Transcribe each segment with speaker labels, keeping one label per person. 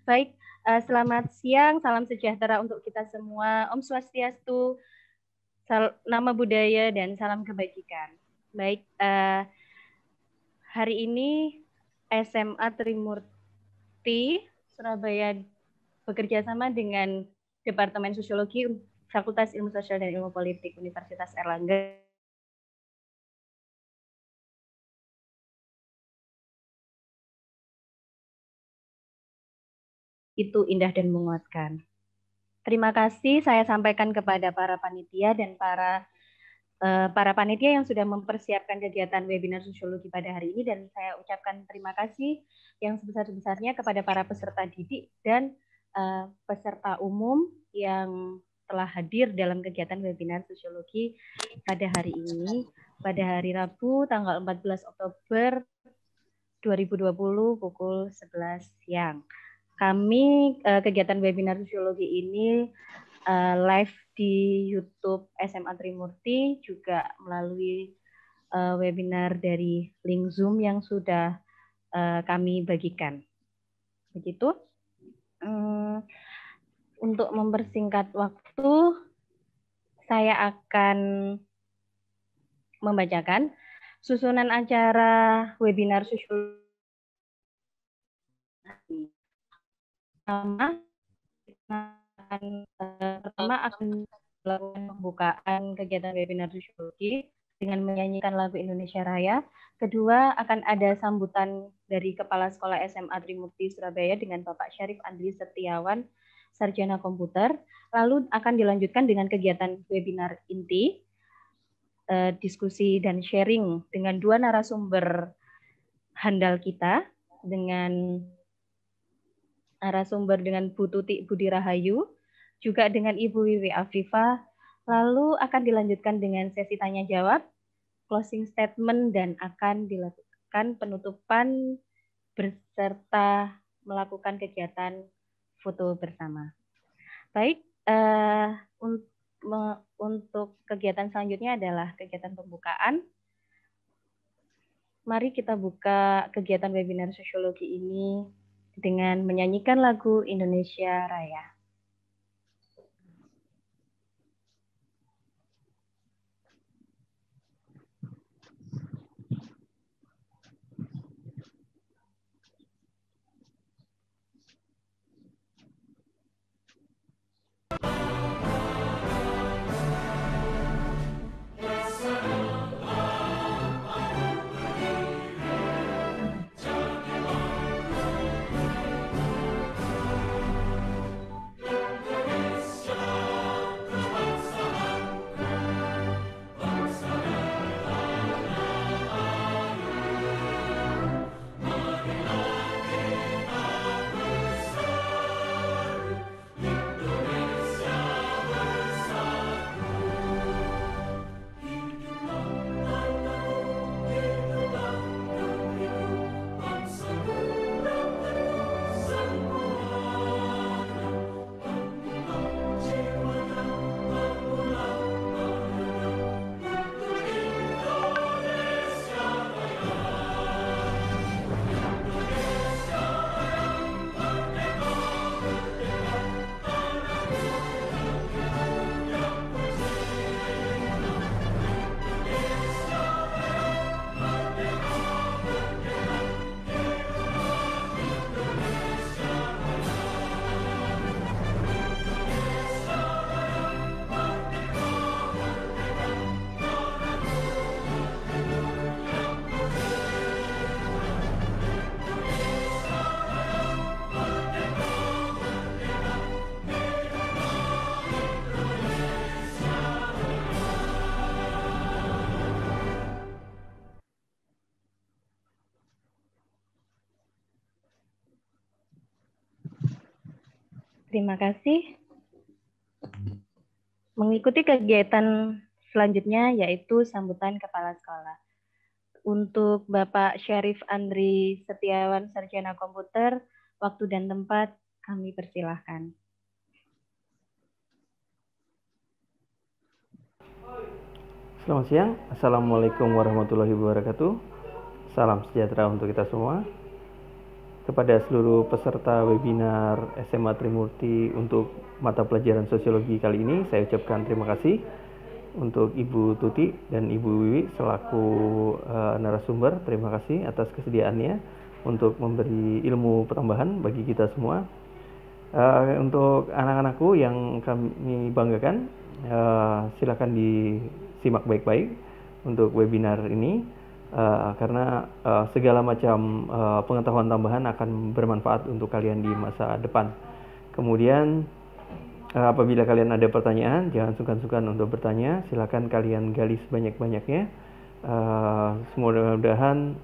Speaker 1: Baik, selamat siang, salam sejahtera untuk kita semua. Om Swastiastu, nama budaya dan salam kebajikan. Baik, hari ini SMA Trimurti Surabaya bekerja sama dengan Departemen Sosiologi Fakultas Ilmu Sosial dan Ilmu Politik Universitas Erlangga itu indah dan menguatkan. Terima kasih saya sampaikan kepada para panitia dan para panitia yang sudah mempersiapkan kegiatan webinar sosiologi pada hari ini, dan saya ucapkan terima kasih yang sebesar-besarnya kepada para peserta didik dan peserta umum yang telah hadir dalam kegiatan webinar sosiologi pada hari ini, pada hari Rabu tanggal 14 Oktober 2020 pukul 11 siang. Kami kegiatan webinar sosiologi ini live di YouTube SMA Trimurti, juga melalui webinar dari link Zoom yang sudah kami bagikan. Begitu. Untuk mempersingkat waktu, saya akan membacakan susunan acara webinar sosiologi. Pertama akan melakukan pembukaan kegiatan webinar sosiologi dengan menyanyikan lagu Indonesia Raya. Kedua, akan ada sambutan dari Kepala Sekolah SMA Trimurti Surabaya dengan Bapak Syarif Andri Setiawan, Sarjana Komputer. Lalu akan dilanjutkan dengan kegiatan webinar inti, diskusi dan sharing dengan dua narasumber handal kita, dengan narasumber dengan Bu Tuti Budi Rahayu, juga dengan Ibu Wiwi Afifah. Lalu akan dilanjutkan dengan sesi tanya jawab, closing statement, dan akan dilakukan penutupan beserta melakukan kegiatan foto bersama. Baik, untuk kegiatan selanjutnya adalah kegiatan pembukaan. Mari kita buka kegiatan webinar sosiologi ini dengan menyanyikan lagu Indonesia Raya. Terima kasih. Mengikuti kegiatan selanjutnya yaitu sambutan Kepala Sekolah. Untuk Bapak Syarif Andri Setiawan, Sarjana Komputer, waktu dan tempat kami persilahkan.
Speaker 2: Selamat siang, Assalamualaikum warahmatullahi wabarakatuh. Salam sejahtera untuk kita semua. kepada seluruh peserta webinar SMA Trimurti untuk mata pelajaran sosiologi kali ini. Saya ucapkan terima kasih untuk Ibu Tuti dan Ibu Wiwi selaku narasumber. Terima kasih atas kesediaannya untuk memberi ilmu tambahan bagi kita semua. Untuk anak-anakku yang kami banggakan, silakan disimak baik-baik untuk webinar ini. Karena segala macam pengetahuan tambahan akan bermanfaat untuk kalian di masa depan. Kemudian apabila kalian ada pertanyaan, jangan sungkan-sungkan untuk bertanya. Silakan kalian gali sebanyak-banyaknya. Mudah-mudahan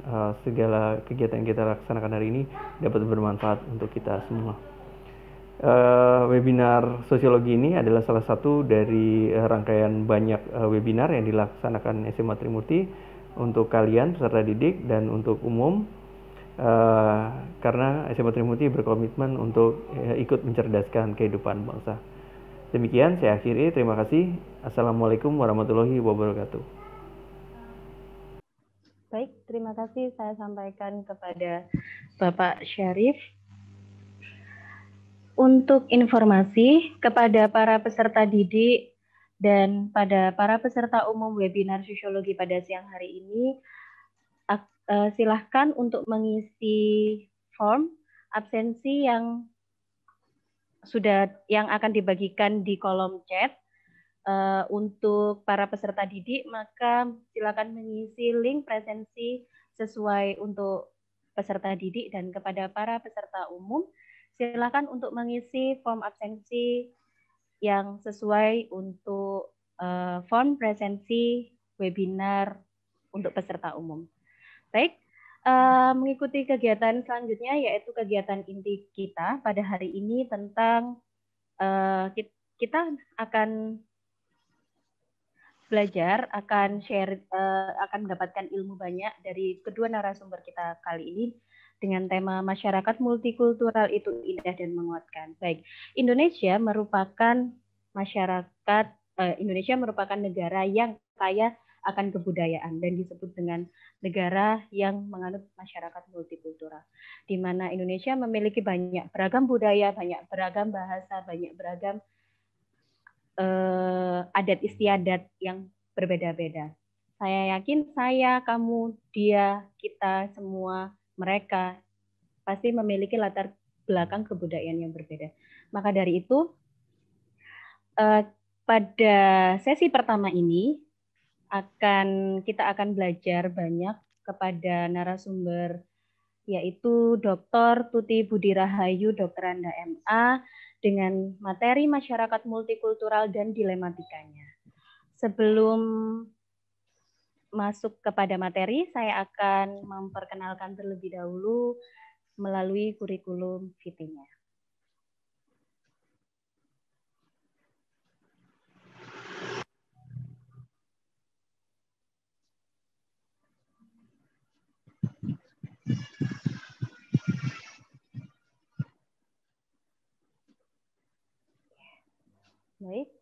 Speaker 2: segala kegiatan yang kita laksanakan hari ini dapat bermanfaat untuk kita semua. Webinar sosiologi ini adalah salah satu dari rangkaian banyak webinar yang dilaksanakan SMA Trimurti untuk kalian peserta didik dan untuk umum, karena SMA Trimurti berkomitmen untuk ikut mencerdaskan kehidupan bangsa. Demikian saya akhiri, terima kasih. Assalamualaikum warahmatullahi wabarakatuh.
Speaker 1: Baik, terima kasih saya sampaikan kepada Bapak Syarif. Untuk informasi kepada para peserta didik dan pada para peserta umum webinar sosiologi pada siang hari ini, silahkan untuk mengisi form absensi yang akan dibagikan di kolom chat. Untuk para peserta didik, maka silakan mengisi link presensi sesuai untuk peserta didik, dan kepada para peserta umum, silakan untuk mengisi form absensi yang sesuai untuk form presensi webinar untuk peserta umum. Baik, mengikuti kegiatan selanjutnya yaitu kegiatan inti kita pada hari ini tentang kita akan belajar, akan mendapatkan ilmu banyak dari kedua narasumber kita kali ini dengan tema masyarakat multikultural itu indah dan menguatkan. Baik, Indonesia merupakan negara yang kaya akan kebudayaan dan disebut dengan negara yang menganut masyarakat multikultural, di mana Indonesia memiliki banyak beragam budaya, banyak beragam bahasa, banyak beragam adat istiadat yang berbeda-beda. Saya yakin saya, kamu, dia, kita, semua, mereka pasti memiliki latar belakang kebudayaan yang berbeda. Maka dari itu, pada sesi pertama ini kita akan belajar banyak kepada narasumber, yaitu Dr. Tuti Budi Rahayu, Dokteranda MA, dengan materi masyarakat multikultural dan dilematikanya. Sebelum masuk kepada materi, saya akan memperkenalkan terlebih dahulu melalui kurikulum vitae-nya. Baik.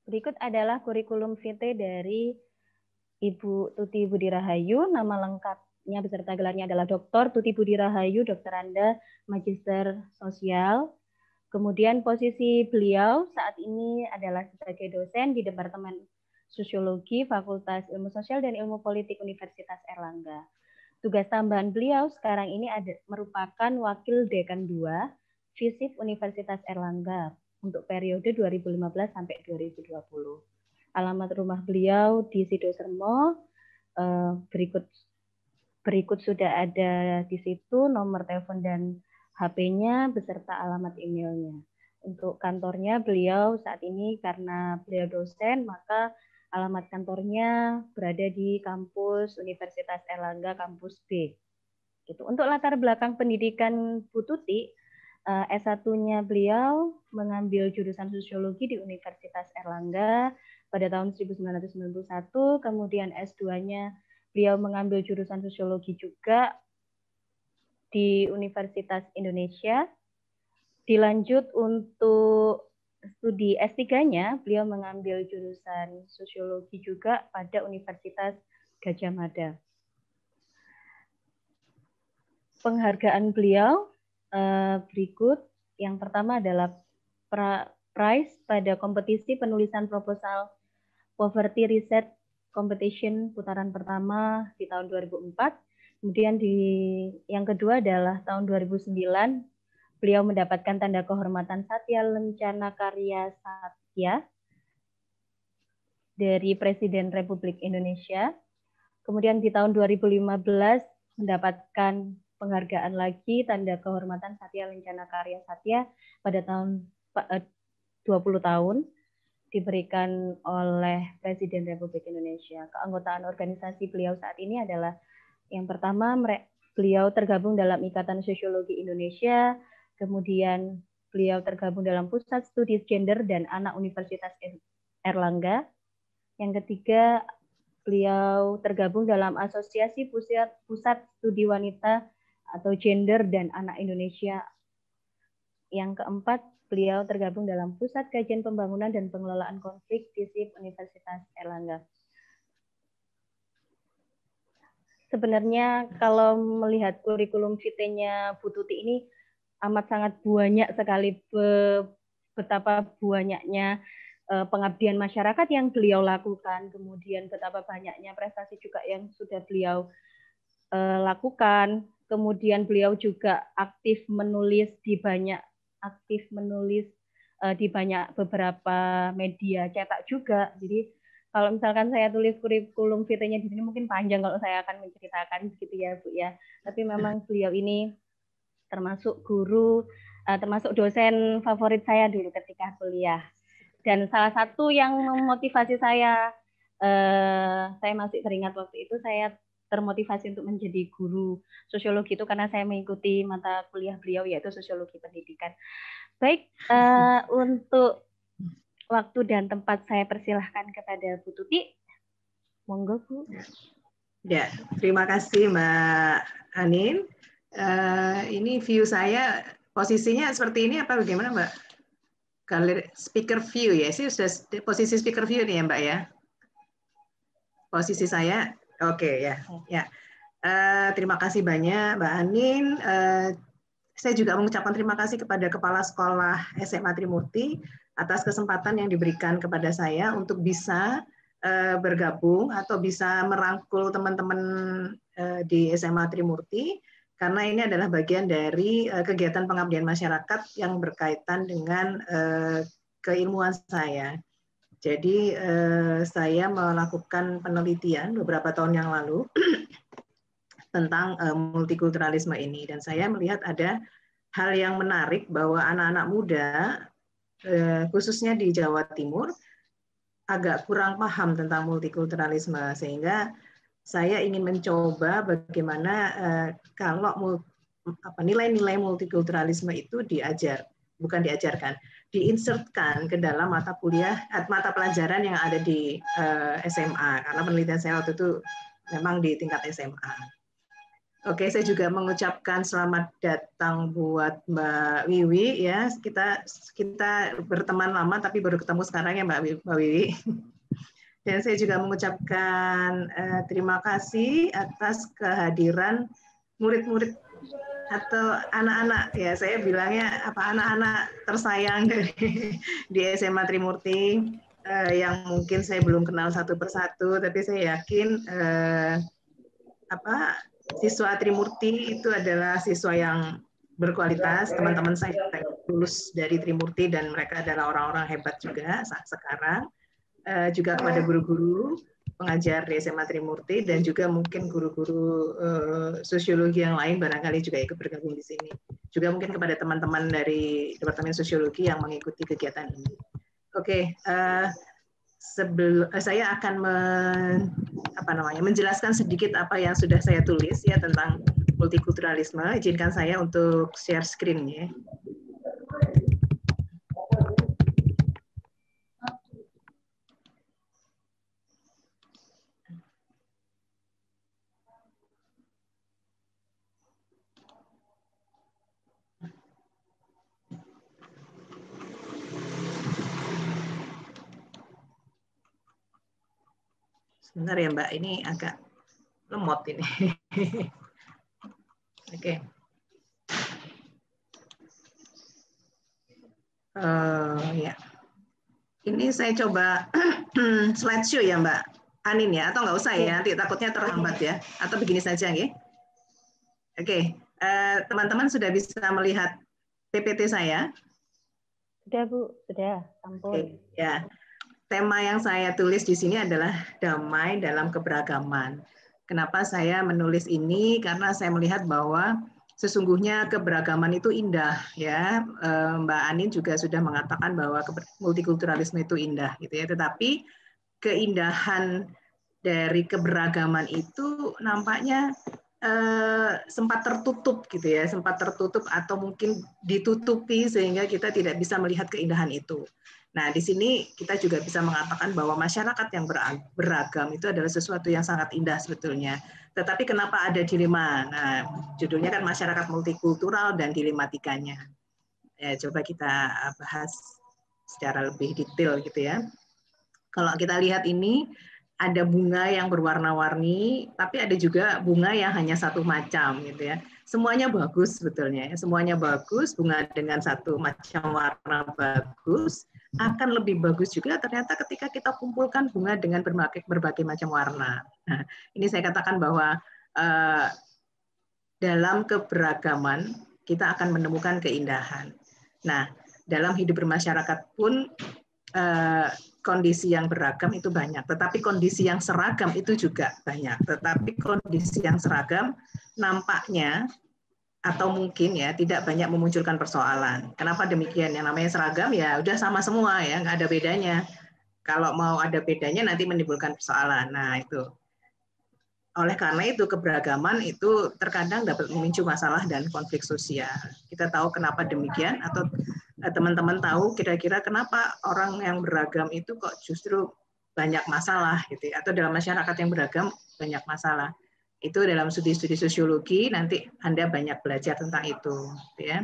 Speaker 1: Berikut adalah kurikulum vitae dari Ibu Tuti Budi Rahayu. Nama lengkapnya beserta gelarnya adalah Dr. Tuti Budi Rahayu, Dokteranda Magister Sosial. Kemudian posisi beliau saat ini adalah sebagai dosen di Departemen Sosiologi Fakultas Ilmu Sosial dan Ilmu Politik Universitas Airlangga. Tugas tambahan beliau sekarang ini merupakan Wakil Dekan 2 FISIP Universitas Airlangga untuk periode 2015 sampai 2020. Alamat rumah beliau di Sidosermo, berikut sudah ada di situ nomor telepon dan HP-nya beserta alamat emailnya. Untuk kantornya beliau saat ini karena beliau dosen, maka alamat kantornya berada di kampus Universitas Airlangga kampus B. Gitu. Untuk latar belakang pendidikan Bu Tuti, S1-nya beliau mengambil jurusan sosiologi di Universitas Airlangga pada tahun 1991, kemudian S2-nya beliau mengambil jurusan sosiologi juga di Universitas Indonesia. Dilanjut untuk studi S3-nya, beliau mengambil jurusan sosiologi juga pada Universitas Gadjah Mada. penghargaan beliau berikut. Yang pertama adalah prize pada kompetisi penulisan proposal Poverty Research Competition putaran pertama di tahun 2004. Kemudian yang kedua adalah tahun 2009 beliau mendapatkan tanda kehormatan Satya Lencana Karya Satya dari Presiden Republik Indonesia. Kemudian di tahun 2015 mendapatkan penghargaan lagi tanda kehormatan Satya Lencana Karya Satya pada tahun 20 tahun diberikan oleh Presiden Republik Indonesia. Keanggotaan organisasi beliau saat ini adalah yang pertama beliau tergabung dalam Ikatan Sosiologi Indonesia, kemudian beliau tergabung dalam Pusat Studi Gender dan Anak Universitas Erlangga. Yang ketiga, beliau tergabung dalam Asosiasi Pusat Studi Wanita atau Gender dan Anak Indonesia. Yang keempat, beliau tergabung dalam Pusat Kajian Pembangunan dan Pengelolaan Konflik DISIP Universitas Erlangga. Sebenarnya kalau melihat kurikulum vitae-nya Bu Tuti ini amat sangat banyak sekali, betapa banyaknya pengabdian masyarakat yang beliau lakukan, kemudian betapa banyaknya prestasi juga yang sudah beliau lakukan. Kemudian beliau juga aktif menulis di banyak beberapa media cetak juga. Jadi kalau misalkan saya tulis kurikulum vitae-nya di sini mungkin panjang kalau saya akan menceritakan gitu ya Bu ya. Tapi memang beliau ini termasuk termasuk dosen favorit saya dulu ketika kuliah. Dan salah satu yang memotivasi saya masih teringat waktu itu saya termotivasi untuk menjadi guru sosiologi itu karena saya mengikuti mata kuliah beliau yaitu sosiologi pendidikan. Baik, untuk waktu dan tempat saya persilahkan kepada Bu Tuti. Monggo Bu.
Speaker 3: Ya, terima kasih Mbak Anin. Ini view saya posisinya seperti ini apa bagaimana Mbak? Galeri speaker view ya, sih sudah posisi speaker view nih ya Mbak ya. Posisi saya, oke ya. Ya. Terima kasih banyak Mbak Anin. Saya juga mengucapkan terima kasih kepada Kepala Sekolah SMA Trimurti atas kesempatan yang diberikan kepada saya untuk bisa bergabung atau bisa merangkul teman-teman di SMA Trimurti karena ini adalah bagian dari kegiatan pengabdian masyarakat yang berkaitan dengan keilmuan saya. Jadi saya melakukan penelitian beberapa tahun yang lalu tentang multikulturalisme ini dan saya melihat ada hal yang menarik bahwa anak-anak muda khususnya di Jawa Timur agak kurang paham tentang multikulturalisme sehingga saya ingin mencoba bagaimana kalau nilai-nilai multikulturalisme itu diajarkan, diinsertkan ke dalam mata pelajaran yang ada di SMA karena penelitian saya waktu itu memang di tingkat SMA. Oke, saya juga mengucapkan selamat datang buat Mbak Wiwi ya. Kita berteman lama tapi baru ketemu sekarang ya Mbak Wiwi. Dan saya juga mengucapkan terima kasih atas kehadiran murid-murid atau anak-anak ya. Saya bilangnya anak-anak tersayang di SMA Trimurti yang mungkin saya belum kenal satu persatu, tapi saya yakin siswa Trimurti itu adalah siswa yang berkualitas. Teman-teman saya lulus dari Trimurti dan mereka adalah orang-orang hebat juga saat sekarang. Juga kepada guru-guru pengajar di SMA Trimurti dan juga mungkin guru-guru sosiologi yang lain barangkali juga ikut bergabung di sini. Juga mungkin kepada teman-teman dari Departemen Sosiologi yang mengikuti kegiatan ini. Oke. Saya akan menjelaskan sedikit apa yang sudah saya tulis ya tentang multikulturalisme. Izinkan saya untuk share screen-nya. Sebentar ya Mbak, ini agak lemot ini. Oke. Ya. Ini saya coba slideshow ya Mbak Anin ya, atau nggak usah ya, nanti takutnya terhambat ya, atau begini saja ya. Oke, teman-teman sudah bisa melihat PPT saya?
Speaker 1: Sudah Bu, sudah, ampun.
Speaker 3: Oke, ya. Tema yang saya tulis di sini adalah damai dalam keberagaman. Kenapa saya menulis ini? Karena saya melihat bahwa sesungguhnya keberagaman itu indah, ya. Mbak Anin juga sudah mengatakan bahwa multikulturalisme itu indah, gitu ya. Tetapi keindahan dari keberagaman itu nampaknya sempat tertutup, gitu ya, sempat tertutup atau mungkin ditutupi sehingga kita tidak bisa melihat keindahan itu. Nah, di sini kita juga bisa mengatakan bahwa masyarakat yang beragam itu adalah sesuatu yang sangat indah sebetulnya. Tetapi kenapa ada dilema? Nah, judulnya kan masyarakat multikultural dan dilematikanya. Ya, coba kita bahas secara lebih detail gitu ya. Kalau kita lihat ini, ada bunga yang berwarna-warni, tapi ada juga bunga yang hanya satu macam gitu ya. Semuanya bagus sebetulnya, semuanya bagus, bunga dengan satu macam warna bagus, akan lebih bagus juga ternyata ketika kita kumpulkan bunga dengan berbagai macam warna. Nah, ini saya katakan bahwa dalam keberagaman kita akan menemukan keindahan. Nah, dalam hidup bermasyarakat pun kondisi yang beragam itu banyak, tetapi kondisi yang seragam itu juga banyak. Tetapi kondisi yang seragam nampaknya atau mungkin ya tidak banyak memunculkan persoalan. Kenapa demikian? Yang namanya seragam ya udah sama semua ya, nggak ada bedanya. Kalau mau ada bedanya nanti menimbulkan persoalan. Nah itu. Oleh karena itu keberagaman itu terkadang dapat memicu masalah dan konflik sosial. Kita tahu kenapa demikian atau teman-teman tahu kira-kira kenapa orang yang beragam itu kok justru banyak masalah gitu ya? Atau dalam masyarakat yang beragam banyak masalah. Itu dalam studi-studi sosiologi nanti Anda banyak belajar tentang itu, ya.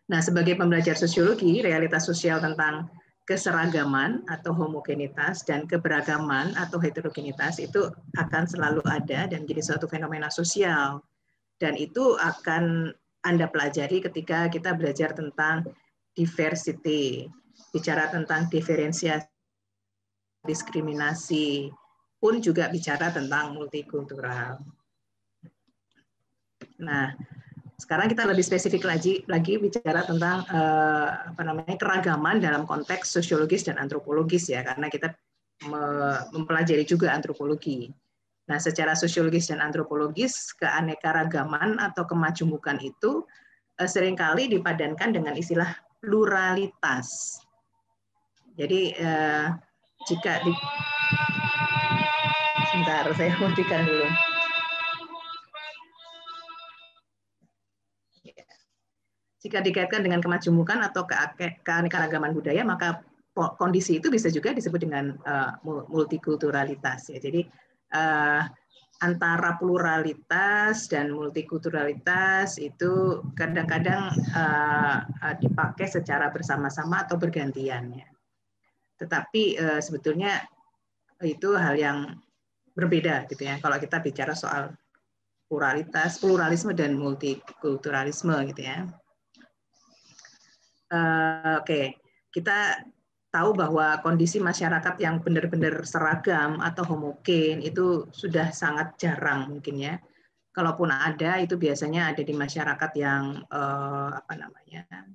Speaker 3: Nah, sebagai pembelajar sosiologi, realitas sosial tentang keseragaman atau homogenitas dan keberagaman atau heterogenitas itu akan selalu ada dan jadi suatu fenomena sosial. Dan itu akan Anda pelajari ketika kita belajar tentang diversity, bicara tentang diferensiasi, diskriminasi, pun juga bicara tentang multikultural. Nah, sekarang kita lebih spesifik lagi bicara tentang keragaman dalam konteks sosiologis dan antropologis ya, karena kita mempelajari juga antropologi. Nah, secara sosiologis dan antropologis, keanekaragaman atau kemajumukan itu seringkali dipadankan dengan istilah pluralitas. Jadi jika di sebentar saya matikan dulu. Jika dikaitkan dengan kemajumukan atau keanekaragaman budaya, maka kondisi itu bisa juga disebut dengan multikulturalitas. Ya. Jadi antara pluralitas dan multikulturalitas itu kadang-kadang dipakai secara bersama-sama atau bergantian. Ya. Tetapi sebetulnya itu hal yang berbeda, gitu ya. Kalau kita bicara soal pluralisme dan multikulturalisme, gitu ya. Oke, kita tahu bahwa kondisi masyarakat yang benar-benar seragam atau homogen itu sudah sangat jarang mungkin ya. Kalaupun ada, itu biasanya ada di masyarakat yang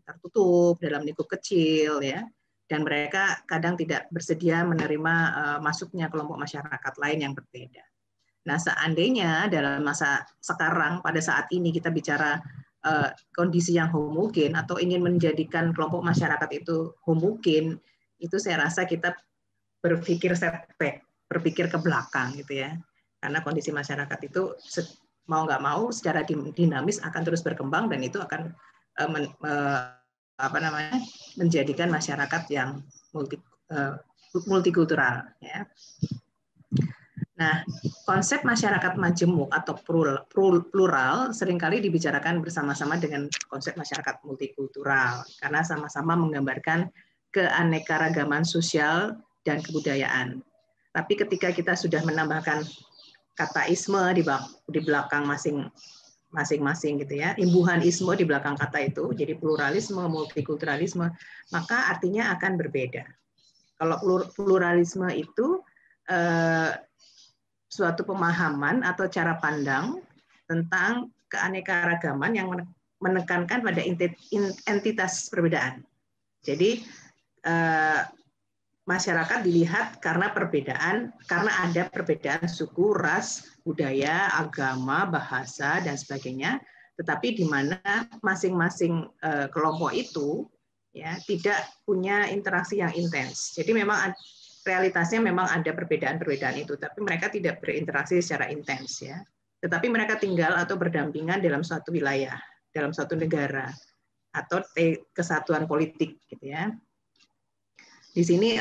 Speaker 3: tertutup dalam lingkup kecil ya, dan mereka kadang tidak bersedia menerima masuknya kelompok masyarakat lain yang berbeda. Nah, seandainya dalam masa sekarang pada saat ini kita bicara kondisi yang homogen atau ingin menjadikan kelompok masyarakat itu homogen, itu saya rasa kita berpikir setback, berpikir ke belakang gitu ya. Karena kondisi masyarakat itu mau nggak mau secara dinamis akan terus berkembang dan itu akan menjadikan masyarakat yang multikultural ya. Nah, konsep masyarakat majemuk atau plural seringkali dibicarakan bersama-sama dengan konsep masyarakat multikultural karena sama-sama menggambarkan keanekaragaman sosial dan kebudayaan. Tapi ketika kita sudah menambahkan kata isme di belakang masing-masing gitu ya. Imbuhanisme di belakang kata itu, jadi pluralisme, multikulturalisme, maka artinya akan berbeda. Kalau pluralisme itu suatu pemahaman atau cara pandang tentang keanekaragaman yang menekankan pada entitas perbedaan. Jadi masyarakat dilihat karena ada perbedaan suku, ras, budaya, agama, bahasa, dan sebagainya, tetapi di mana masing-masing kelompok itu ya tidak punya interaksi yang intens. Jadi memang realitasnya memang ada perbedaan-perbedaan itu, tapi mereka tidak berinteraksi secara intens ya. Tetapi mereka tinggal atau berdampingan dalam suatu wilayah, dalam suatu negara, atau kesatuan politik gitu ya. Di sini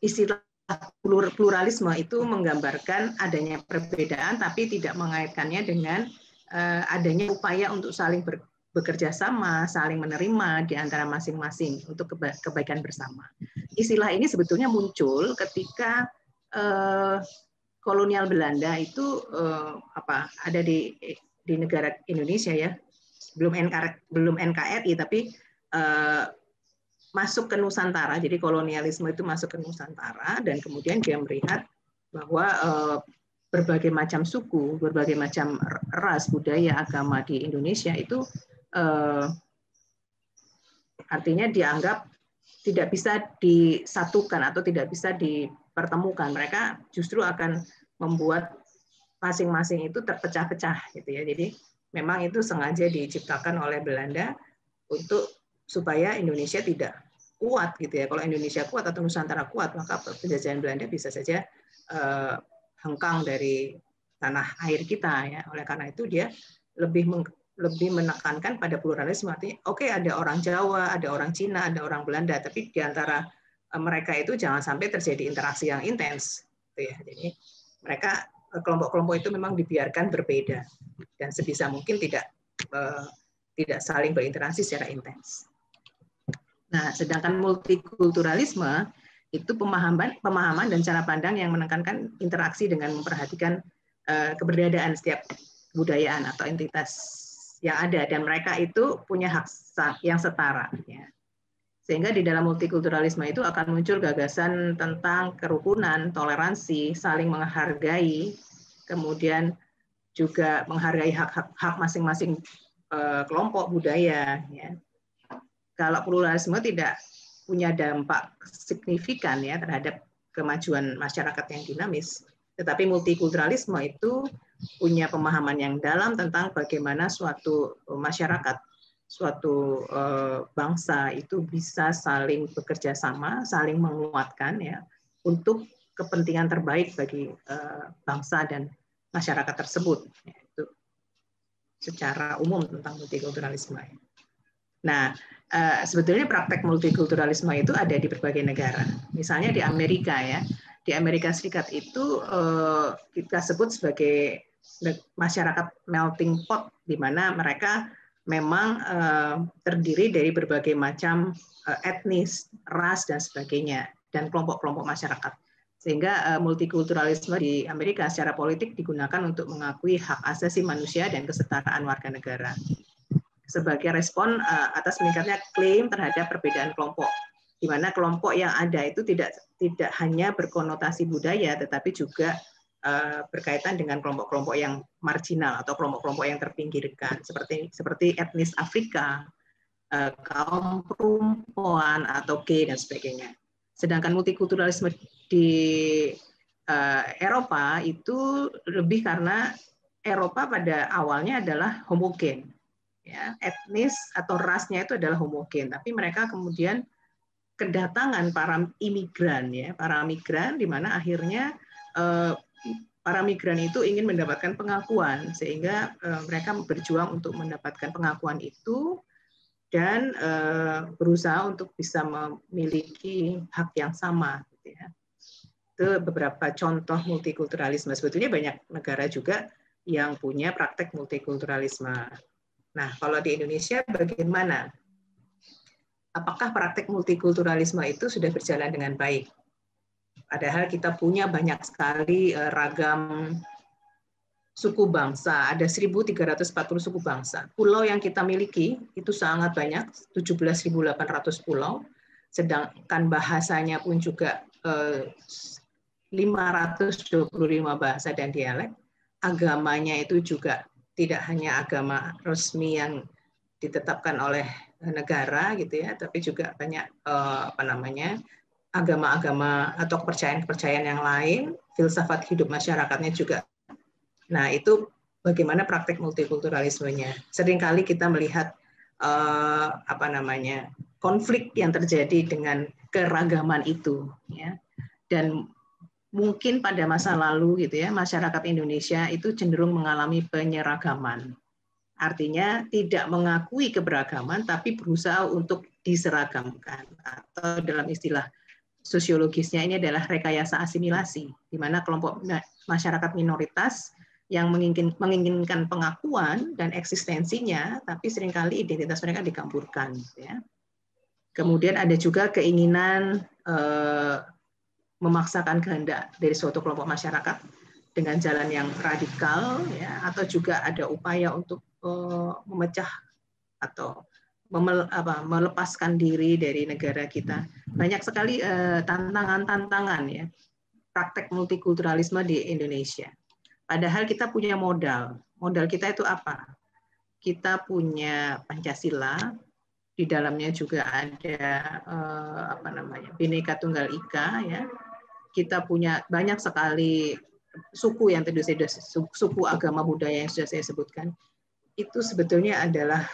Speaker 3: istilah pluralisme itu menggambarkan adanya perbedaan tapi tidak mengaitkannya dengan adanya upaya untuk saling bekerja sama, saling menerima di antara masing-masing untuk kebaikan bersama. Istilah ini sebetulnya muncul ketika kolonial Belanda itu ada di negara Indonesia ya, belum NKRI tapi masuk ke Nusantara. Jadi kolonialisme itu masuk ke Nusantara dan kemudian dia melihat bahwa berbagai macam suku, berbagai macam ras, budaya, agama di Indonesia itu artinya dianggap tidak bisa disatukan atau tidak bisa dipertemukan. Mereka justru akan membuat masing-masing itu terpecah-pecah gitu ya. Jadi memang itu sengaja diciptakan oleh Belanda supaya Indonesia tidak kuat gitu ya. Kalau Indonesia kuat atau Nusantara kuat, maka penjajahan Belanda bisa saja hengkang dari tanah air kita ya. Oleh karena itu dia lebih menekankan pada pluralisme. Artinya oke, ada orang Jawa, ada orang Cina, ada orang Belanda, tapi di antara mereka itu jangan sampai terjadi interaksi yang intens gitu ya. Jadi mereka kelompok-kelompok itu memang dibiarkan berbeda dan sebisa mungkin tidak saling berinteraksi secara intens. Nah, sedangkan multikulturalisme itu pemahaman dan cara pandang yang menekankan interaksi dengan memperhatikan keberadaan setiap kebudayaan atau entitas yang ada dan mereka itu punya hak yang setara. Ya. Sehingga di dalam multikulturalisme itu akan muncul gagasan tentang kerukunan, toleransi, saling menghargai, kemudian juga menghargai hak masing-masing kelompok budaya. Ya. Kalau pluralisme tidak punya dampak signifikan ya terhadap kemajuan masyarakat yang dinamis, tetapi multikulturalisme itu punya pemahaman yang dalam tentang bagaimana suatu masyarakat, suatu bangsa itu bisa saling bekerja sama, saling menguatkan ya untuk kepentingan terbaik bagi bangsa dan masyarakat tersebut. Itu secara umum tentang multikulturalisme. Nah, sebetulnya praktek multikulturalisme itu ada di berbagai negara. Misalnya di Amerika ya, di Amerika Serikat itu kita sebut sebagai masyarakat melting pot, di mana mereka memang terdiri dari berbagai macam etnis, ras dan sebagainya, dan kelompok-kelompok masyarakat. Sehingga multikulturalisme di Amerika secara politik digunakan untuk mengakui hak asasi manusia dan kesetaraan warga negara sebagai respon atas meningkatnya klaim terhadap perbedaan kelompok, di mana kelompok yang ada itu tidak hanya berkonotasi budaya, tetapi juga berkaitan dengan kelompok-kelompok yang marginal atau kelompok-kelompok yang terpinggirkan, seperti etnis Afrika, kaum perempuan atau gay dan sebagainya. Sedangkan multikulturalisme di Eropa itu lebih karena Eropa pada awalnya adalah homogen. Ya, etnis atau rasnya itu adalah homogen, tapi mereka kemudian kedatangan para imigran ya, para migran di mana akhirnya para migran itu ingin mendapatkan pengakuan sehingga mereka berjuang untuk mendapatkan pengakuan itu dan berusaha untuk bisa memiliki hak yang sama gitu ya. Itu beberapa contoh multikulturalisme. Sebetulnya banyak negara juga yang punya praktek multikulturalisme. Nah, kalau di Indonesia bagaimana? Apakah praktek multikulturalisme itu sudah berjalan dengan baik? Padahal kita punya banyak sekali ragam suku bangsa, ada 1.340 suku bangsa. Pulau yang kita miliki itu sangat banyak, 17.800 pulau, sedangkan bahasanya pun juga 525 bahasa dan dialek. Agamanya itu juga tidak hanya agama resmi yang ditetapkan oleh negara gitu ya, tapi juga banyak agama-agama atau kepercayaan-kepercayaan yang lain, filsafat hidup masyarakatnya juga. Nah, itu bagaimana praktek multikulturalismenya. Seringkali kita melihat konflik yang terjadi dengan keragaman itu, ya. Dan mungkin pada masa lalu gitu ya, masyarakat Indonesia itu cenderung mengalami penyeragaman. Artinya tidak mengakui keberagaman, tapi berusaha untuk diseragamkan. Atau dalam istilah sosiologisnya ini adalah rekayasa asimilasi, di mana kelompok masyarakat minoritas yang menginginkan pengakuan dan eksistensinya, tapi seringkali identitas mereka dikamburkan. Ya. Kemudian ada juga keinginan memaksakan kehendak dari suatu kelompok masyarakat dengan jalan yang radikal, ya, atau juga ada upaya untuk memecah atau melepaskan diri dari negara kita. Banyak sekali tantangan-tantangan ya praktek multikulturalisme di Indonesia. Padahal kita punya modal. Modal kita itu apa? Kita punya Pancasila, di dalamnya juga ada Bhinneka Tunggal Ika ya. Kita punya banyak sekali suku yang tadi suku agama budaya yang sudah saya sebutkan. Itu sebetulnya adalah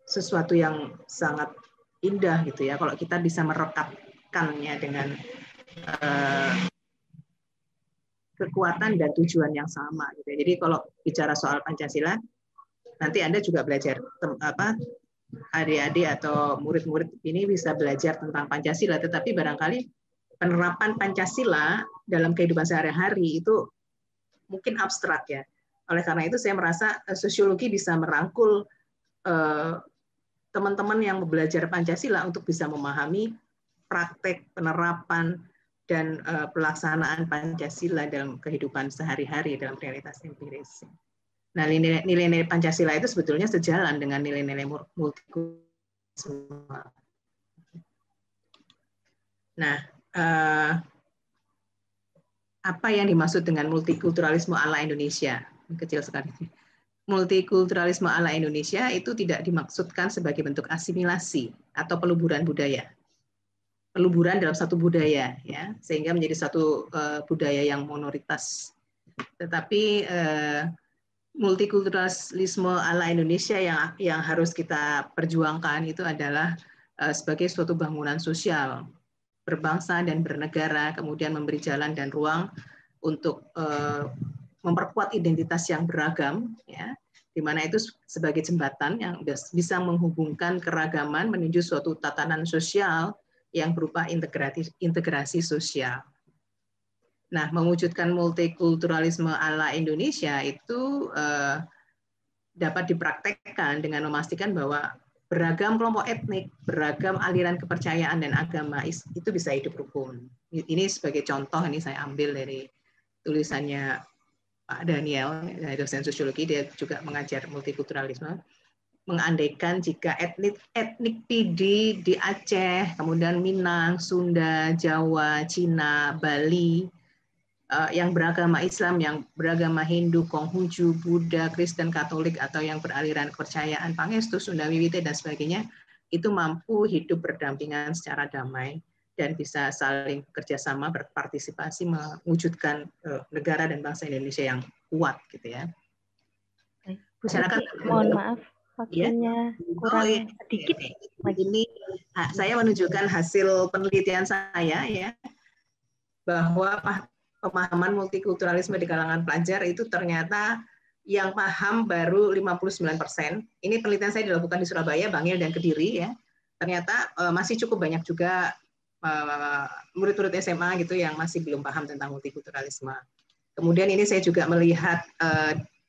Speaker 3: sesuatu yang sangat indah gitu ya kalau kita bisa merekatkannya dengan kekuatan dan tujuan yang sama gitu. Jadi kalau bicara soal Pancasila, nanti Anda juga belajar adik-adik atau murid-murid ini bisa belajar tentang Pancasila, tetapi barangkali penerapan Pancasila dalam kehidupan sehari-hari itu mungkin abstrak ya. Oleh karena itu saya merasa sosiologi bisa merangkul teman-teman yang belajar Pancasila untuk bisa memahami praktek penerapan dan pelaksanaan Pancasila dalam kehidupan sehari-hari dalam realitas empiris. Nah, nilai-nilai Pancasila itu sebetulnya sejalan dengan nilai-nilai multikulturalisme. Nah, apa yang dimaksud dengan multikulturalisme ala Indonesia? Kecil sekali. Multikulturalisme ala Indonesia itu tidak dimaksudkan sebagai bentuk asimilasi atau peluburan budaya. Peluburan dalam satu budaya, ya, sehingga menjadi satu budaya yang minoritas. Tetapi multikulturalisme ala Indonesia yang harus kita perjuangkan itu adalah sebagai suatu bangunan sosial, berbangsa dan bernegara, kemudian memberi jalan dan ruang untuk memperkuat identitas yang beragam, ya, di mana itu sebagai jembatan yang bisa menghubungkan keragaman menuju suatu tatanan sosial yang berupa integrasi sosial. Nah, mewujudkan multikulturalisme ala Indonesia itu dapat dipraktekkan dengan memastikan bahwa beragam kelompok etnik, beragam aliran kepercayaan dan agama itu bisa hidup rukun. Ini sebagai contoh, ini saya ambil dari tulisannya Pak Daniel, dosen sosiologi, dia juga mengajar multikulturalisme. Mengandaikan jika etnik Pidi di Aceh, kemudian Minang, Sunda, Jawa, Cina, Bali, yang beragama Islam, yang beragama Hindu, Konghucu, Buddha, Kristen, Katolik, atau yang beraliran kepercayaan Pangestu, Sunda Wiwite, dan sebagainya, itu mampu hidup berdampingan secara damai dan bisa saling kerjasama, berpartisipasi, mewujudkan negara dan bangsa Indonesia yang kuat, gitu ya. Masyarakat,
Speaker 1: mohon maaf, waktunya kurang sedikit.
Speaker 3: Ini saya menunjukkan hasil penelitian saya ya, bahwa pemahaman multikulturalisme di kalangan pelajar itu ternyata yang paham baru 59%. Ini penelitian saya dilakukan di Surabaya, Bangil, dan Kediri ya. Ternyata masih cukup banyak juga murid-murid SMA gitu yang masih belum paham tentang multikulturalisme. Kemudian ini saya juga melihat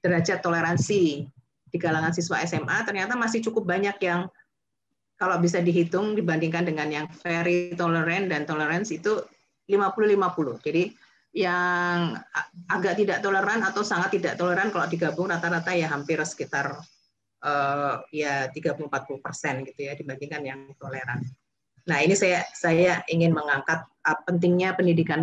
Speaker 3: derajat toleransi di kalangan siswa SMA, ternyata masih cukup banyak yang kalau bisa dihitung dibandingkan dengan yang very tolerant dan tolerance itu 50-50. Jadi yang agak tidak toleran atau sangat tidak toleran, kalau digabung rata-rata ya hampir sekitar ya 30-40% gitu ya dibandingkan yang toleran. Nah, ini saya ingin mengangkat pentingnya pendidikan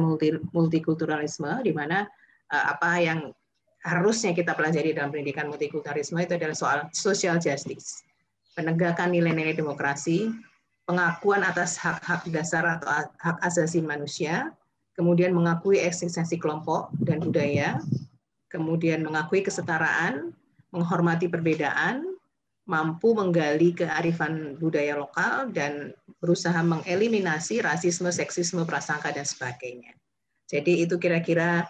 Speaker 3: multikulturalisme, di mana apa yang harusnya kita pelajari dalam pendidikan multikulturalisme itu adalah soal social justice, penegakan nilai-nilai demokrasi, pengakuan atas hak-hak dasar atau hak asasi manusia, kemudian mengakui eksistensi kelompok dan budaya, kemudian mengakui kesetaraan, menghormati perbedaan, mampu menggali kearifan budaya lokal, dan berusaha mengeliminasi rasisme, seksisme, prasangka, dan sebagainya. Jadi itu kira-kira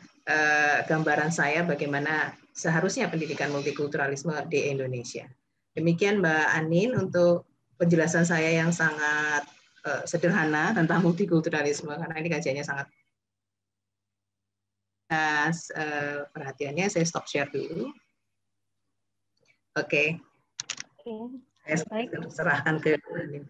Speaker 3: gambaran saya bagaimana seharusnya pendidikan multikulturalisme di Indonesia. Demikian Mbak Anin untuk penjelasan saya yang sangat sederhana tentang multikulturalisme, karena ini kajiannya sangat perhatiannya. Saya stop share dulu. Oke. Saya serahkan ke Anin.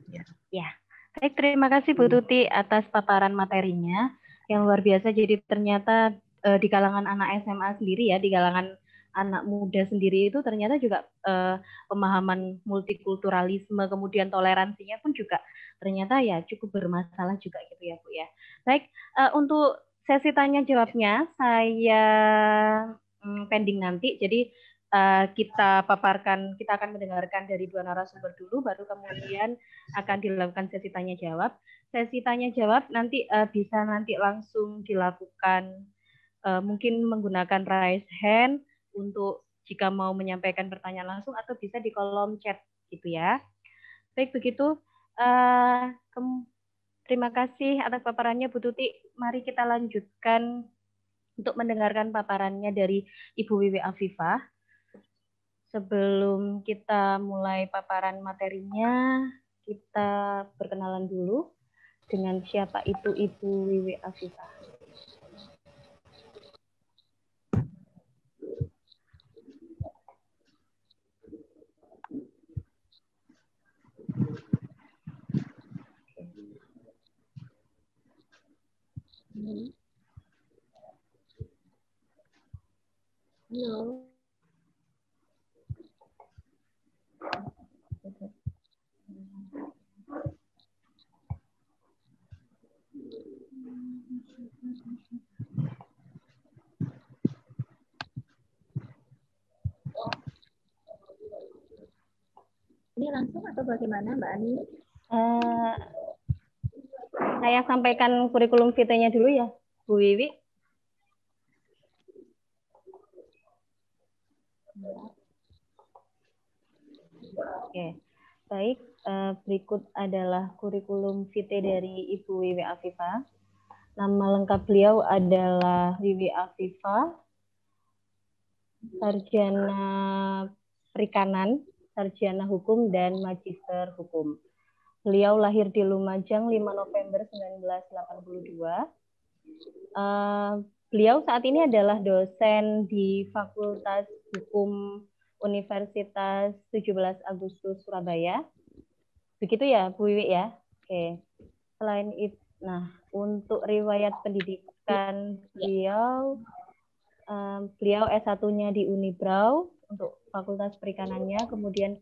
Speaker 1: Ya. Baik, terima kasih Bu Tuti atas paparan materinya yang luar biasa. Jadi ternyata di kalangan anak SMA sendiri ya, di kalangan anak muda sendiri itu ternyata juga pemahaman multikulturalisme, kemudian toleransinya pun juga ternyata ya cukup bermasalah juga gitu ya Bu ya. Baik, untuk sesi tanya jawabnya saya pending nanti. Jadi kita akan mendengarkan dari dua narasumber dulu, baru kemudian akan dilakukan sesi tanya jawab. Sesi tanya jawab nanti bisa nanti langsung dilakukan mungkin menggunakan raise hand untuk jika mau menyampaikan pertanyaan langsung, atau bisa di kolom chat gitu ya. Baik, begitu. Terima kasih atas paparannya Bu Tuti. Mari kita lanjutkan untuk mendengarkan paparannya dari Ibu Wiwi Afifah. Sebelum kita mulai paparan materinya, kita perkenalan dulu dengan siapa itu Ibu Wiwi Afifah. Halo.
Speaker 4: Ini langsung atau bagaimana Mbak Ani?
Speaker 1: Saya sampaikan kurikulum vitae-nya dulu ya, Bu Wiwi. Oke, baik. Berikut adalah kurikulum vitae dari Ibu Wiwi Afifah. Nama lengkap beliau adalah Wiwi Afifah, sarjana perikanan, sarjana hukum, dan magister hukum. Beliau lahir di Lumajang 5 November 1982. Beliau saat ini adalah dosen di Fakultas Hukum Universitas 17 Agustus Surabaya. Begitu ya, Bu Wiwi ya? Oke. Selain itu, nah, untuk riwayat pendidikan beliau, beliau S1-nya di Unibrau untuk Fakultas Perikanannya, kemudian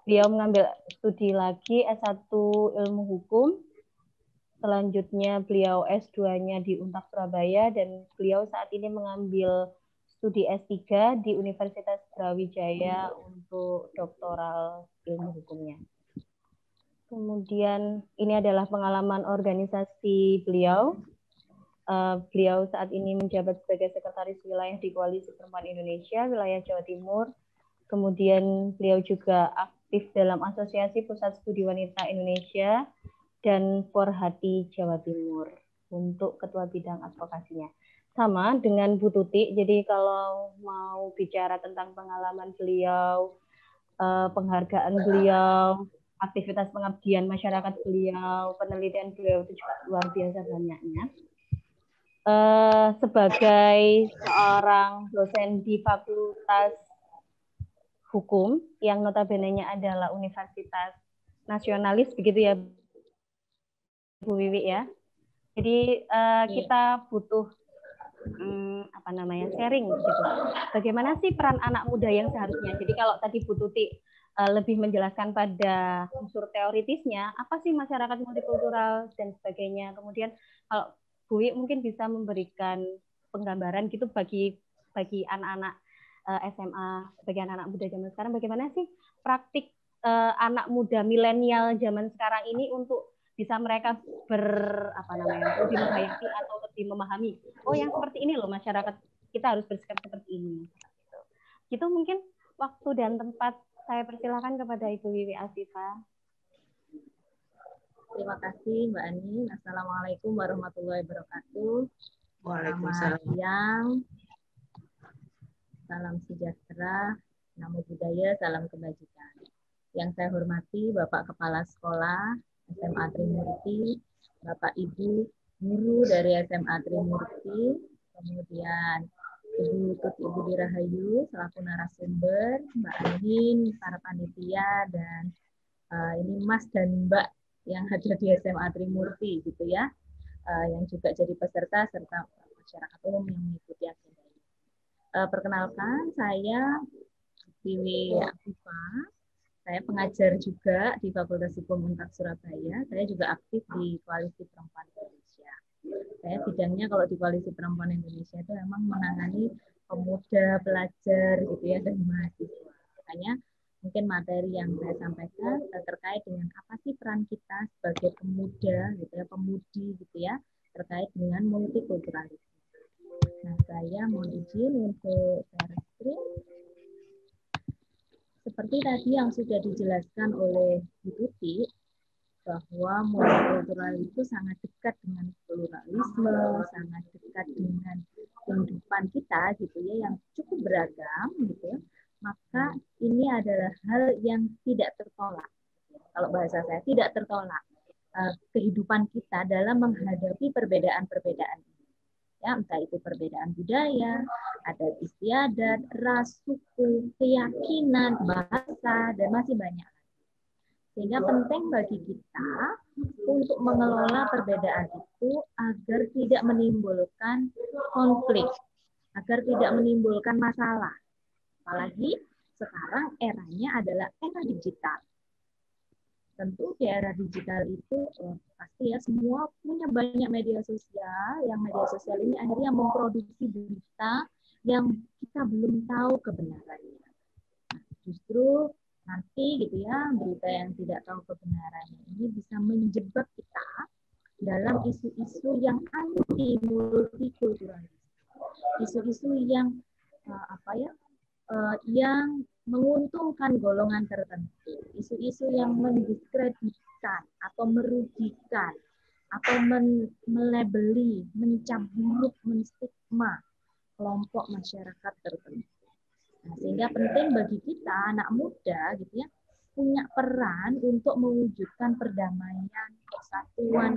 Speaker 1: beliau mengambil studi lagi S1 Ilmu Hukum, selanjutnya beliau S2-nya di Untak Surabaya, dan beliau saat ini mengambil studi S3 di Universitas Brawijaya untuk doktoral ilmu hukumnya. Kemudian ini adalah pengalaman organisasi beliau. Beliau saat ini menjabat sebagai sekretaris wilayah di Koalisi Perempuan Indonesia, wilayah Jawa Timur. Kemudian beliau juga aktif dalam Asosiasi Pusat Studi Wanita Indonesia dan Porhati Jawa Timur untuk ketua bidang advokasinya. Sama dengan Bu Tuti, jadi kalau mau bicara tentang pengalaman beliau, penghargaan beliau, aktivitas pengabdian masyarakat beliau, penelitian beliau itu juga luar biasa banyaknya. Sebagai seorang dosen di Fakultas Hukum yang notabene-nya adalah universitas nasionalis, begitu ya Bu Wiwi ya. Jadi kita butuh sharing gitu. Bagaimana sih peran anak muda yang seharusnya? Jadi kalau tadi Bu Tuti lebih menjelaskan pada unsur teoritisnya, apa sih masyarakat multikultural dan sebagainya. Kemudian kalau Bu Wi mungkin bisa memberikan penggambaran gitu bagi anak-anak SMA, bagi anak-anak muda zaman sekarang, bagaimana sih praktik anak muda milenial zaman sekarang ini untuk bisa mereka lebih menghayati atau lebih memahami, oh yang seperti ini loh masyarakat kita harus bersikap seperti ini. Gitu mungkin waktu dan tempat saya persilakan kepada Ibu Wiwi Asifah.
Speaker 4: Terima kasih Mbak Ani. Assalamualaikum warahmatullahi wabarakatuh.
Speaker 3: Waalaikumsalam.
Speaker 4: Selamat siang. Salam sejahtera, namo buddhaya, salam kebajikan. Yang saya hormati Bapak Kepala Sekolah SMA Trimurti, Bapak Ibu guru dari SMA Trimurti, kemudian Ibu Tuti Budi Rahayu selaku narasumber, Mbak Anin, para panitia, dan ini Mas dan Mbak yang ada di SMA Trimurti gitu ya, yang juga jadi peserta serta masyarakat umum yang mengikuti agenda ini. Perkenalkan, saya Wiwi Asifah. Saya pengajar juga di Fakultas Hukum Unpad Surabaya. Saya juga aktif di Koalisi Perempuan Indonesia. Saya bidangnya kalau di Koalisi Perempuan Indonesia itu memang menangani pemuda, pelajar gitu ya, dan mahasiswa. Makanya mungkin materi yang saya sampaikan terkait dengan apa sih peran kita sebagai pemuda gitu ya, pemudi gitu ya, terkait dengan multikulturalisme. Nah, saya mohon izin untuk share screen. Seperti tadi yang sudah dijelaskan oleh Bu Tuti, bahwa multikultural itu sangat dekat dengan pluralisme, sangat dekat dengan kehidupan kita gitu ya, yang cukup beragam gitu ya. Maka ini adalah hal yang tidak tertolak. Kalau bahasa saya tidak tertolak kehidupan kita dalam menghadapi perbedaan-perbedaan ini. Ya, entah itu perbedaan budaya, adat istiadat, ras, suku, keyakinan, bahasa, dan masih banyak. Sehingga penting bagi kita untuk mengelola perbedaan itu agar tidak menimbulkan konflik, agar tidak menimbulkan masalah. Apalagi sekarang eranya adalah era digital. Tentu di era digital itu pasti ya semua punya banyak media sosial, yang media sosial ini akhirnya memproduksi berita yang kita belum tahu kebenarannya. Nah, justru nanti gitu ya, berita yang tidak tahu kebenarannya ini bisa menjebak kita dalam isu-isu yang anti multikulturalisme, isu-isu yang yang menguntungkan golongan tertentu, isu-isu yang mendiskreditkan atau merugikan atau melabeli, mencap buruk, menstigma kelompok masyarakat tertentu. Nah, sehingga penting bagi kita anak muda gitu ya, punya peran untuk mewujudkan perdamaian,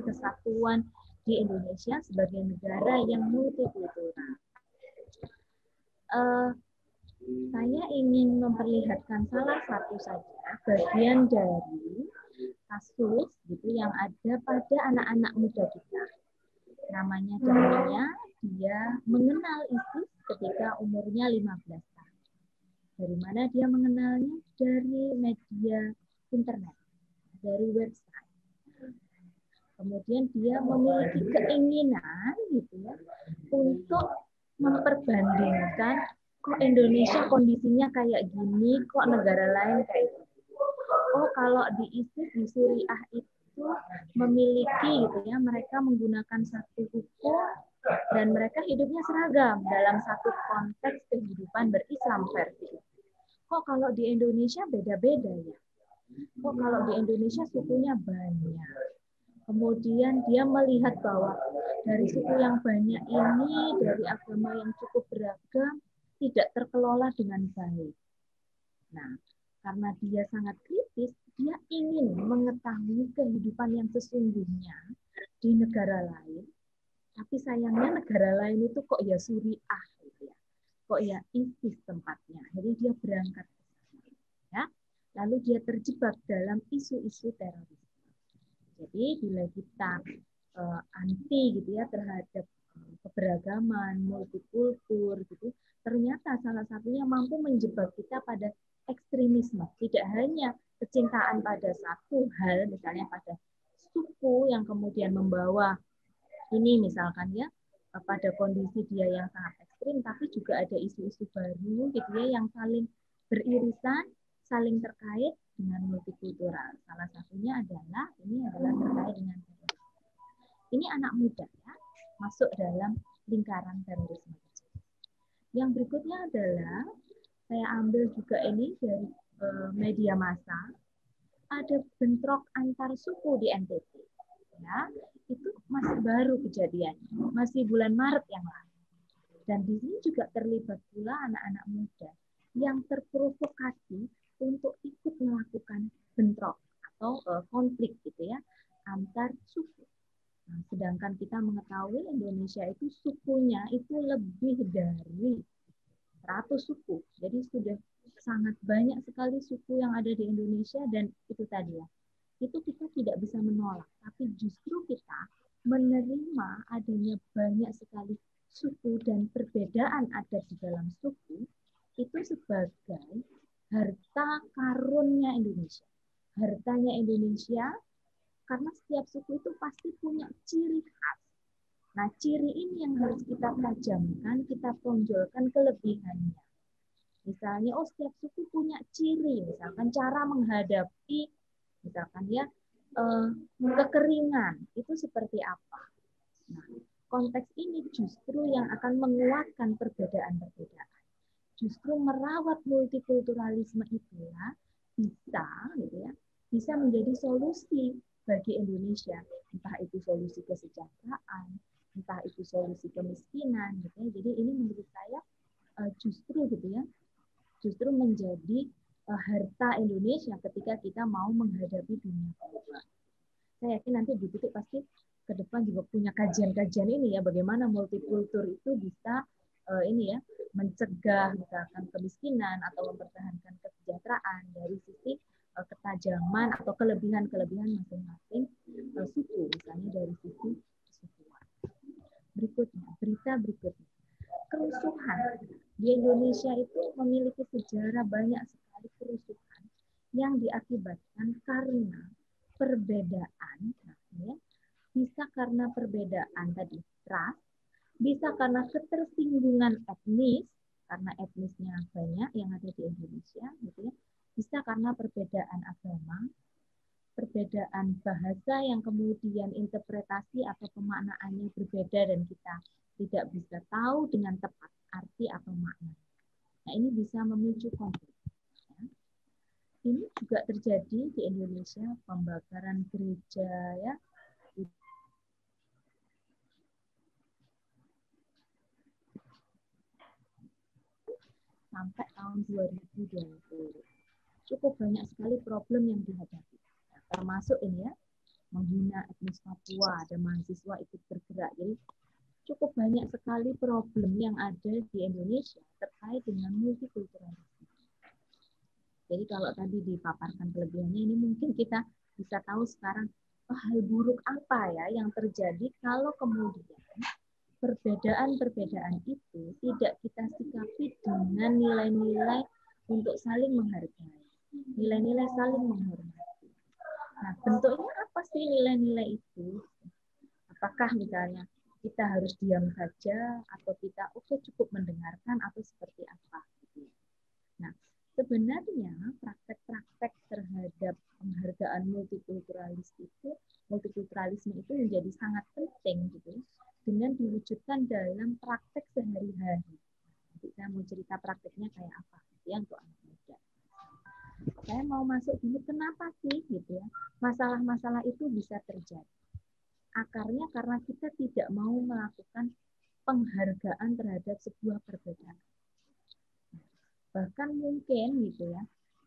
Speaker 4: kesatuan di Indonesia sebagai negara yang multikultural. Saya ingin memperlihatkan salah satu saja bagian dari kasus gitu yang ada pada anak-anak muda kita. Namanya Dania, dia mengenal ISIS ketika umurnya 15 tahun. Dari mana dia mengenalnya? Dari media internet, dari website. Kemudian dia memiliki keinginan gitu ya untuk memperbandingkan, kok Indonesia kondisinya kayak gini, kok negara lain kayak gini. Oh, kalau di ISIS, di Suriah itu memiliki gitu ya, mereka menggunakan satu hukum dan mereka hidupnya seragam dalam satu konteks kehidupan berislam versi. Kok kalau di Indonesia beda-beda ya? Kok kalau di Indonesia sukunya banyak? Kemudian dia melihat bahwa dari suku yang banyak ini, dari agama yang cukup beragam, tidak terkelola dengan baik. Nah, karena dia sangat kritis, dia ingin mengetahui kehidupan yang sesungguhnya di negara lain. Tapi sayangnya negara lain itu kok ya Suriah, gitu ya. Kok ya ISIS tempatnya. Jadi dia berangkat ke sana, ya. Lalu dia terjebak dalam isu-isu terorisme. Jadi bila kita anti gitu ya terhadap keberagaman, multikultur gitu, ternyata salah satunya mampu menjebak kita pada ekstremisme. Tidak hanya kecintaan pada satu hal, misalnya pada suku yang kemudian membawa ini misalkan ya pada kondisi dia yang sangat ekstrim, tapi juga ada isu-isu baru gitu ya yang saling beririsan, saling terkait dengan multikultural. Salah satunya adalah terkait dengan terorisme. Ini anak muda ya, masuk dalam lingkaran terorisme. Yang berikutnya adalah saya ambil juga ini dari media massa, ada bentrok antar suku di NTT. Ya, itu masih baru kejadiannya, masih bulan Maret yang lalu. Dan di sini juga terlibat pula anak-anak muda yang terprovokasi untuk ikut melakukan bentrok atau konflik gitu ya antar suku. Nah, sedangkan kita mengetahui Indonesia itu sukunya itu lebih dari 100 suku. Jadi sudah sangat banyak sekali suku yang ada di Indonesia dan itu tadi ya. Itu kita tidak bisa menolak, tapi justru kita menerima adanya banyak sekali suku dan perbedaan adat di dalam suku itu sebagai harta karunnya Indonesia. Hartanya Indonesia karena setiap suku itu pasti punya ciri khas. Nah, ciri ini yang harus kita tajamkan, kita tonjolkan kelebihannya. Misalnya, setiap suku punya ciri, misalkan cara menghadapi, misalkan ya, kekeringan, itu seperti apa. Nah, konteks ini justru yang akan menguatkan perbedaan-perbedaan. Justru merawat multikulturalisme itulah bisa, gitu ya, bisa menjadi solusi bagi Indonesia, entah itu solusi kesejahteraan, entah itu solusi kemiskinan, gitu ya. Jadi ini menurut saya justru gitu ya, justru menjadi harta Indonesia ketika kita mau menghadapi dunia global. Saya yakin nanti Bu Tuti pasti ke depan juga punya kajian-kajian ini ya, bagaimana multikultur itu bisa ini ya mencegah misalkan kemiskinan atau mempertahankan kesejahteraan dari sisi ketajaman atau kelebihan-kelebihan masing-masing suku, misalnya dari sisi kesukuan. Berikutnya, berita berikutnya. Kerusuhan. Di Indonesia itu memiliki sejarah banyak sekali kerusuhan yang diakibatkan karena perbedaan, ya, bisa karena perbedaan tadi ras, bisa karena ketersinggungan etnis, karena etnisnya banyak yang ada di Indonesia, gitu ya. Bisa karena perbedaan agama, perbedaan bahasa yang kemudian interpretasi atau pemaknaannya berbeda dan kita tidak bisa tahu dengan tepat arti atau makna. Nah, ini bisa memicu konflik. Ini juga terjadi di Indonesia, pembakaran gereja ya. Sampai tahun 2020. Cukup banyak sekali problem yang dihadapi. Nah, termasuk ini ya, menghina etnis Papua, ada mahasiswa ikut bergerak. Jadi cukup banyak sekali problem yang ada di Indonesia terkait dengan multikulturalisme. Jadi kalau tadi dipaparkan kelebihannya, ini mungkin kita bisa tahu sekarang hal buruk apa ya yang terjadi kalau kemudian perbedaan-perbedaan itu tidak kita sikapi dengan nilai-nilai untuk saling menghargai, nilai-nilai saling menghormati. Nah, bentuknya apa sih nilai-nilai itu? Apakah misalnya kita harus diam saja atau kita cukup mendengarkan atau seperti apa? Nah, sebenarnya praktek-praktek terhadap penghargaan multikulturalisme itu menjadi sangat penting gitu dengan diwujudkan dalam praktek sehari-hari. Nanti saya mau cerita prakteknya kayak apa gitu ya untuk anak muda. Saya mau masuk dulu kenapa sih gitu ya masalah-masalah itu bisa terjadi. Akarnya karena kita tidak mau melakukan penghargaan terhadap sebuah perbedaan. Bahkan mungkin gitu ya,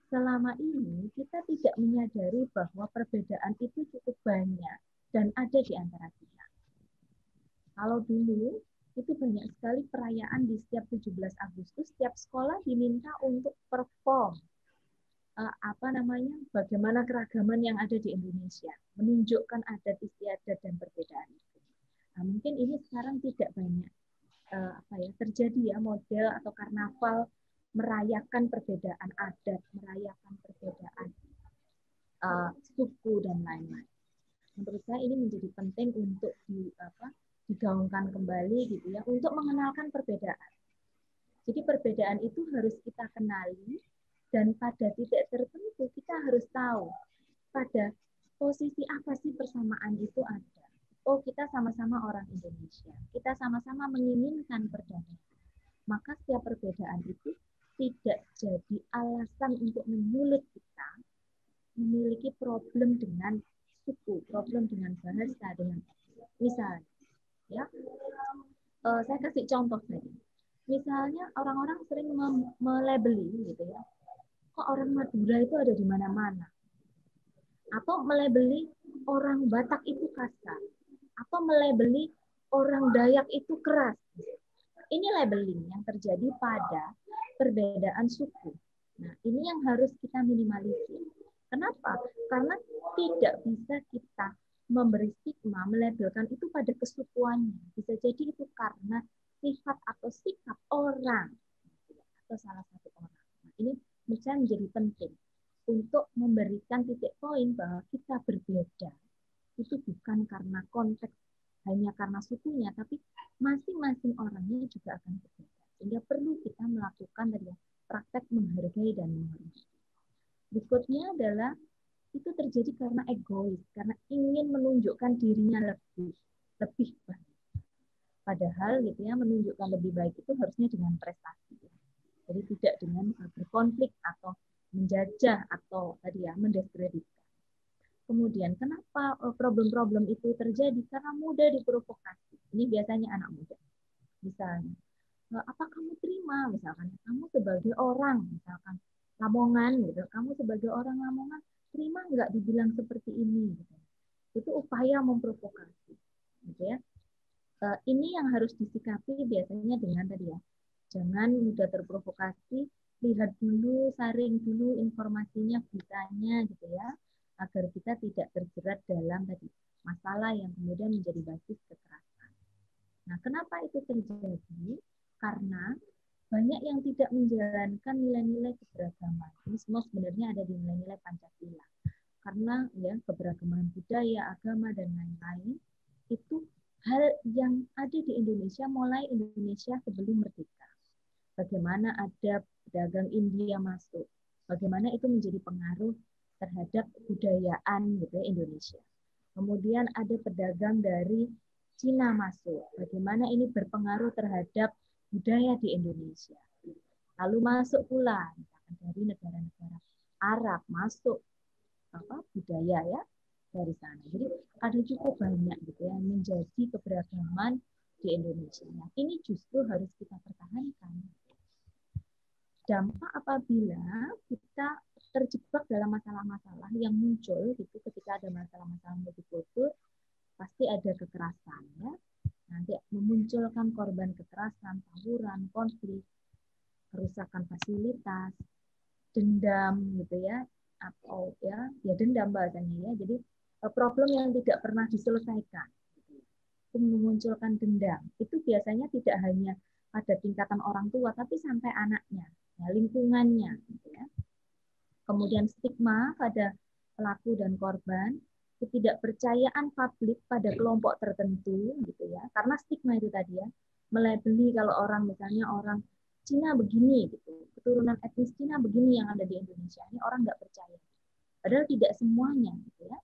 Speaker 4: selama ini kita tidak menyadari bahwa perbedaan itu cukup banyak dan ada di antara kita. Kalau dulu itu banyak sekali perayaan di setiap 17 Agustus, setiap sekolah diminta untuk perform bagaimana keragaman yang ada di Indonesia, menunjukkan adat istiadat dan perbedaan itu. Nah, mungkin ini sekarang tidak banyak terjadi ya model atau karnaval merayakan perbedaan adat, merayakan perbedaan suku dan lain-lain. Menurut saya ini menjadi penting untuk digaungkan kembali gitu ya, untuk mengenalkan perbedaan. Jadi perbedaan itu harus kita kenali, dan pada titik tertentu kita harus tahu pada posisi apa sih persamaan itu ada. Oh, kita sama-sama orang Indonesia, kita sama-sama menginginkan perdamaian. Maka setiap perbedaan itu tidak jadi alasan untuk menyulut kita memiliki problem dengan suku, problem dengan bahasa, dengan misalnya, ya, saya kasih contoh tadi. Misalnya orang-orang sering melabeli gitu ya, kok orang Madura itu ada di mana-mana, atau melabeli orang Batak itu kasar, atau melabeli orang Dayak itu keras. Ini labeling yang terjadi pada perbedaan suku. Nah, ini yang harus kita minimalisir. Kenapa? Karena tidak bisa kita memberi stigma, melabelkan itu pada kesukuannya. Bisa jadi itu karena sifat atau sikap orang atau salah satu orang. Nah, ini menurut saya menjadi penting untuk memberikan titik poin bahwa kita berbeda. Itu bukan karena konteks, hanya karena sukunya, tapi masing-masing orangnya juga akan berbeda. Sehingga perlu kita melakukan tadi praktek menghargai dan menghormati. Berikutnya adalah itu terjadi karena egois, karena ingin menunjukkan dirinya lebih baik. Padahal gitu ya, menunjukkan lebih baik itu harusnya dengan prestasi. Jadi tidak dengan berkonflik atau menjajah atau tadi ya mendiskreditkan. Kemudian kenapa problem-problem itu terjadi? Karena mudah diprovokasi. Ini biasanya anak muda. Misalnya, apa kamu terima? Misalkan kamu sebagai orang, misalkan Lamongan, gitu. Kamu sebagai orang Lamongan terima nggak dibilang seperti ini? Gitu. Itu upaya memprovokasi, gitu ya. Ini yang harus disikapi biasanya dengan tadi ya, jangan mudah terprovokasi, lihat dulu, saring dulu informasinya, beritanya, gitu ya, agar kita tidak terjerat dalam tadi masalah yang kemudian menjadi basis kekerasan. Nah, kenapa itu terjadi? Karena banyak yang tidak menjalankan nilai-nilai keberagaman. Ini semua sebenarnya ada di nilai-nilai Pancasila. Karena ya keberagaman budaya, agama, dan lain-lain itu hal yang ada di Indonesia mulai Indonesia sebelum merdeka. Bagaimana ada pedagang India masuk, bagaimana itu menjadi pengaruh terhadap kebudayaan gitu ya, Indonesia. Kemudian ada pedagang dari Cina masuk, bagaimana ini berpengaruh terhadap budaya di Indonesia. Lalu masuk pula misalkan dari negara-negara Arab masuk budaya ya dari sana. Jadi ada cukup banyak gitu ya menjadi keberagaman di Indonesia. Nah, ini justru harus kita pertahankan. Dampak apabila kita terjebak dalam masalah-masalah yang muncul gitu ketika ada masalah-masalah multikultur, pasti ada kekerasan ya. Nanti memunculkan korban kekerasan, tawuran, konflik, kerusakan fasilitas, dendam gitu ya, atau ya dendam bahasanya ya. Jadi problem yang tidak pernah diselesaikan itu memunculkan dendam. Itu biasanya tidak hanya pada tingkatan orang tua tapi sampai anaknya, ya, lingkungannya gitu ya. Kemudian stigma pada pelaku dan korban, ketidakpercayaan publik pada kelompok tertentu gitu ya, karena stigma itu tadi ya, melabeli kalau orang misalnya orang Cina begini gitu, keturunan etnis Cina begini yang ada di Indonesia, ini orang nggak percaya, padahal tidak semuanya gitu ya.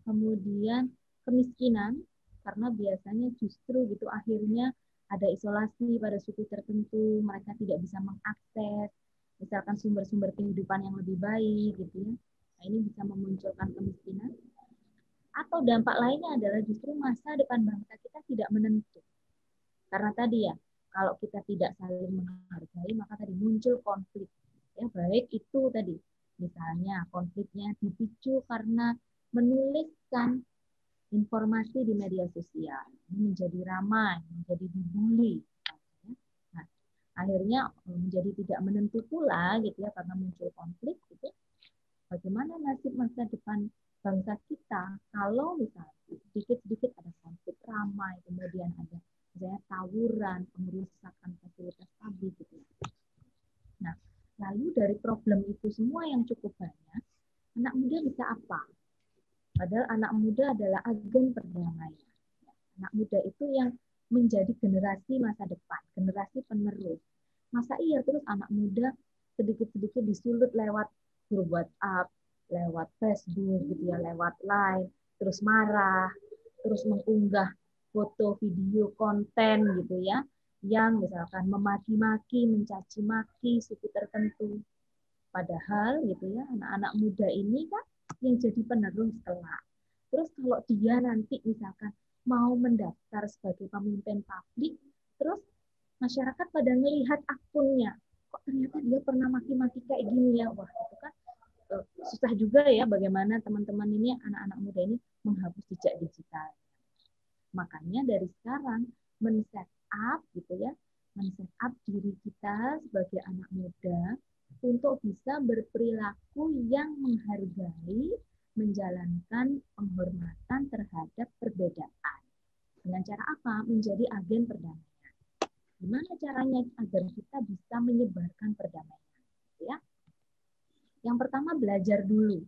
Speaker 4: Kemudian kemiskinan, karena biasanya justru gitu akhirnya ada isolasi pada suku tertentu, mereka tidak bisa mengakses misalkan sumber-sumber kehidupan yang lebih baik gitu ya. Nah, ini bisa memunculkan kemiskinan. Atau dampak lainnya adalah justru masa depan bangsa kita tidak menentu. Karena tadi ya, kalau kita tidak saling menghargai, maka tadi muncul konflik. Ya, baik itu tadi, misalnya konfliknya dipicu karena menuliskan informasi di media sosial. Ini menjadi ramai, menjadi dibully. Nah, akhirnya menjadi tidak menentu pula gitu ya, karena muncul konflik gitu. Bagaimana nasib masa depan bangsa kita kalau misalnya sedikit-sedikit ada konflik bersama, kemudian ada misalnya tawuran, pengerusakan fasilitas publik gitu. Nah, lalu dari problem itu semua yang cukup banyak, anak muda bisa apa? Padahal anak muda adalah agen perdamaian. Anak muda itu yang menjadi generasi masa depan, generasi penerus. Masa iya terus anak muda sedikit-sedikit disulut lewat grup WhatsApp, lewat Facebook gitu ya, lewat Line, terus marah, terus mengunggah foto, video, konten gitu ya, yang misalkan memaki-maki, mencaci maki suku tertentu. Padahal gitu ya, anak-anak muda ini kan yang jadi penerus kelak. Terus kalau dia nanti misalkan mau mendaftar sebagai pemimpin publik, terus masyarakat pada melihat akunnya, kok ternyata dia pernah maki-maki kayak gini ya, wah itu kan susah juga ya bagaimana teman-teman ini, anak-anak muda ini menghapus jejak digital. Makanya dari sekarang men-set up gitu ya, men-set up diri kita sebagai anak muda untuk bisa berperilaku yang menghargai, menjalankan penghormatan terhadap perbedaan. Dengan cara apa? Menjadi agen perdamaian. Gimana caranya agar kita bisa menyebarkan perdamaian? Ya. Yang pertama belajar dulu.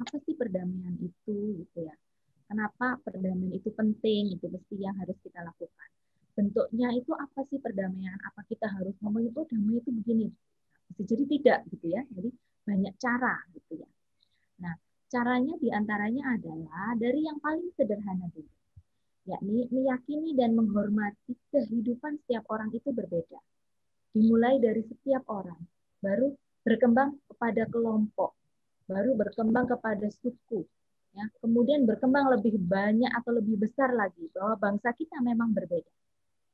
Speaker 4: Apa sih perdamaian itu? Gitu ya. Kenapa perdamaian itu penting? Itu mesti yang harus kita lakukan. Bentuknya itu apa sih perdamaian? Apa kita harus ngomong itu damai itu begini? Bisa jadi tidak gitu ya. Jadi banyak cara gitu ya. Nah, caranya diantaranya adalah dari yang paling sederhana dulu, yakni meyakini dan menghormati kehidupan setiap orang itu berbeda. Dimulai dari setiap orang, baru berkembang kepada kelompok, baru berkembang kepada suku, ya, kemudian berkembang lebih banyak atau lebih besar lagi bahwa bangsa kita memang berbeda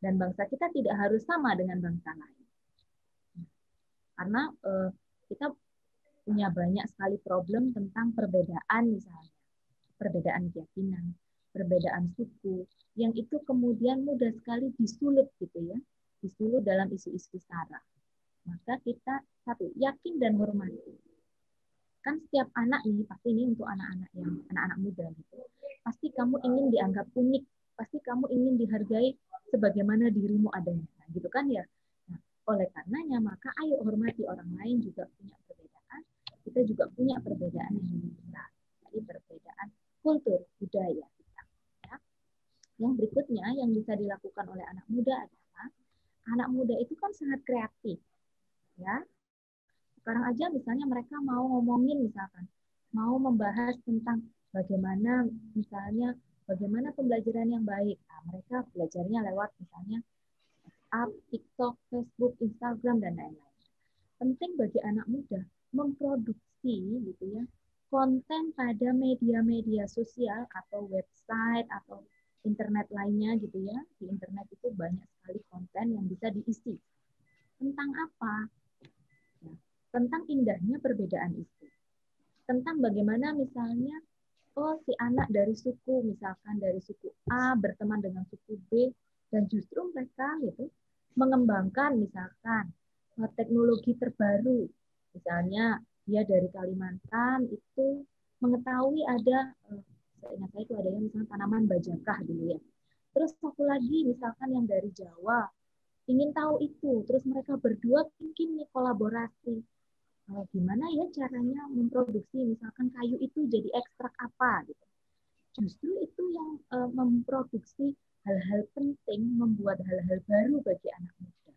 Speaker 4: dan bangsa kita tidak harus sama dengan bangsa lain. Karena kita punya banyak sekali problem tentang perbedaan, misalnya perbedaan keyakinan, perbedaan suku, yang itu kemudian mudah sekali disulut gitu ya, disulut dalam isu-isu sara. Maka kita satu, yakin dan hormati. Kan setiap anak ini, pasti ini untuk anak-anak yang anak-anak muda gitu, pasti kamu ingin dianggap unik, pasti kamu ingin dihargai sebagaimana dirimu adanya, gitu kan ya. Nah, oleh karenanya maka ayo hormati orang lain juga punya perbedaan, kita juga punya perbedaan yang lebih besar, jadi perbedaan kultur budaya kita. Ya. Yang berikutnya yang bisa dilakukan oleh anak muda adalah anak muda itu kan sangat kreatif, ya. Sekarang aja misalnya mereka mau ngomongin misalkan, mau membahas tentang bagaimana misalnya bagaimana pembelajaran yang baik. Nah, mereka belajarnya lewat misalnya WhatsApp, TikTok, Facebook, Instagram dan lain-lain. Penting bagi anak muda memproduksi gitu ya konten pada media-media sosial atau website atau internet lainnya gitu ya. Di internet itu banyak sekali konten yang bisa diisi. Tentang apa? Ya, tentang indahnya perbedaan itu. Tentang bagaimana misalnya, oh si anak dari suku, misalkan dari suku A berteman dengan suku B, dan justru mereka gitu mengembangkan misalkan teknologi terbaru. Misalnya dia dari Kalimantan itu mengetahui ada, saya ingat saya itu ada yang misalnya tanaman bajakah dulu ya. Terus satu lagi misalkan yang dari Jawa ingin tahu itu, terus mereka berdua mungkin nih kolaborasi. Gimana ya caranya memproduksi misalkan kayu itu jadi ekstrak apa gitu. Justru itu yang memproduksi hal-hal penting, membuat hal-hal baru bagi anak muda.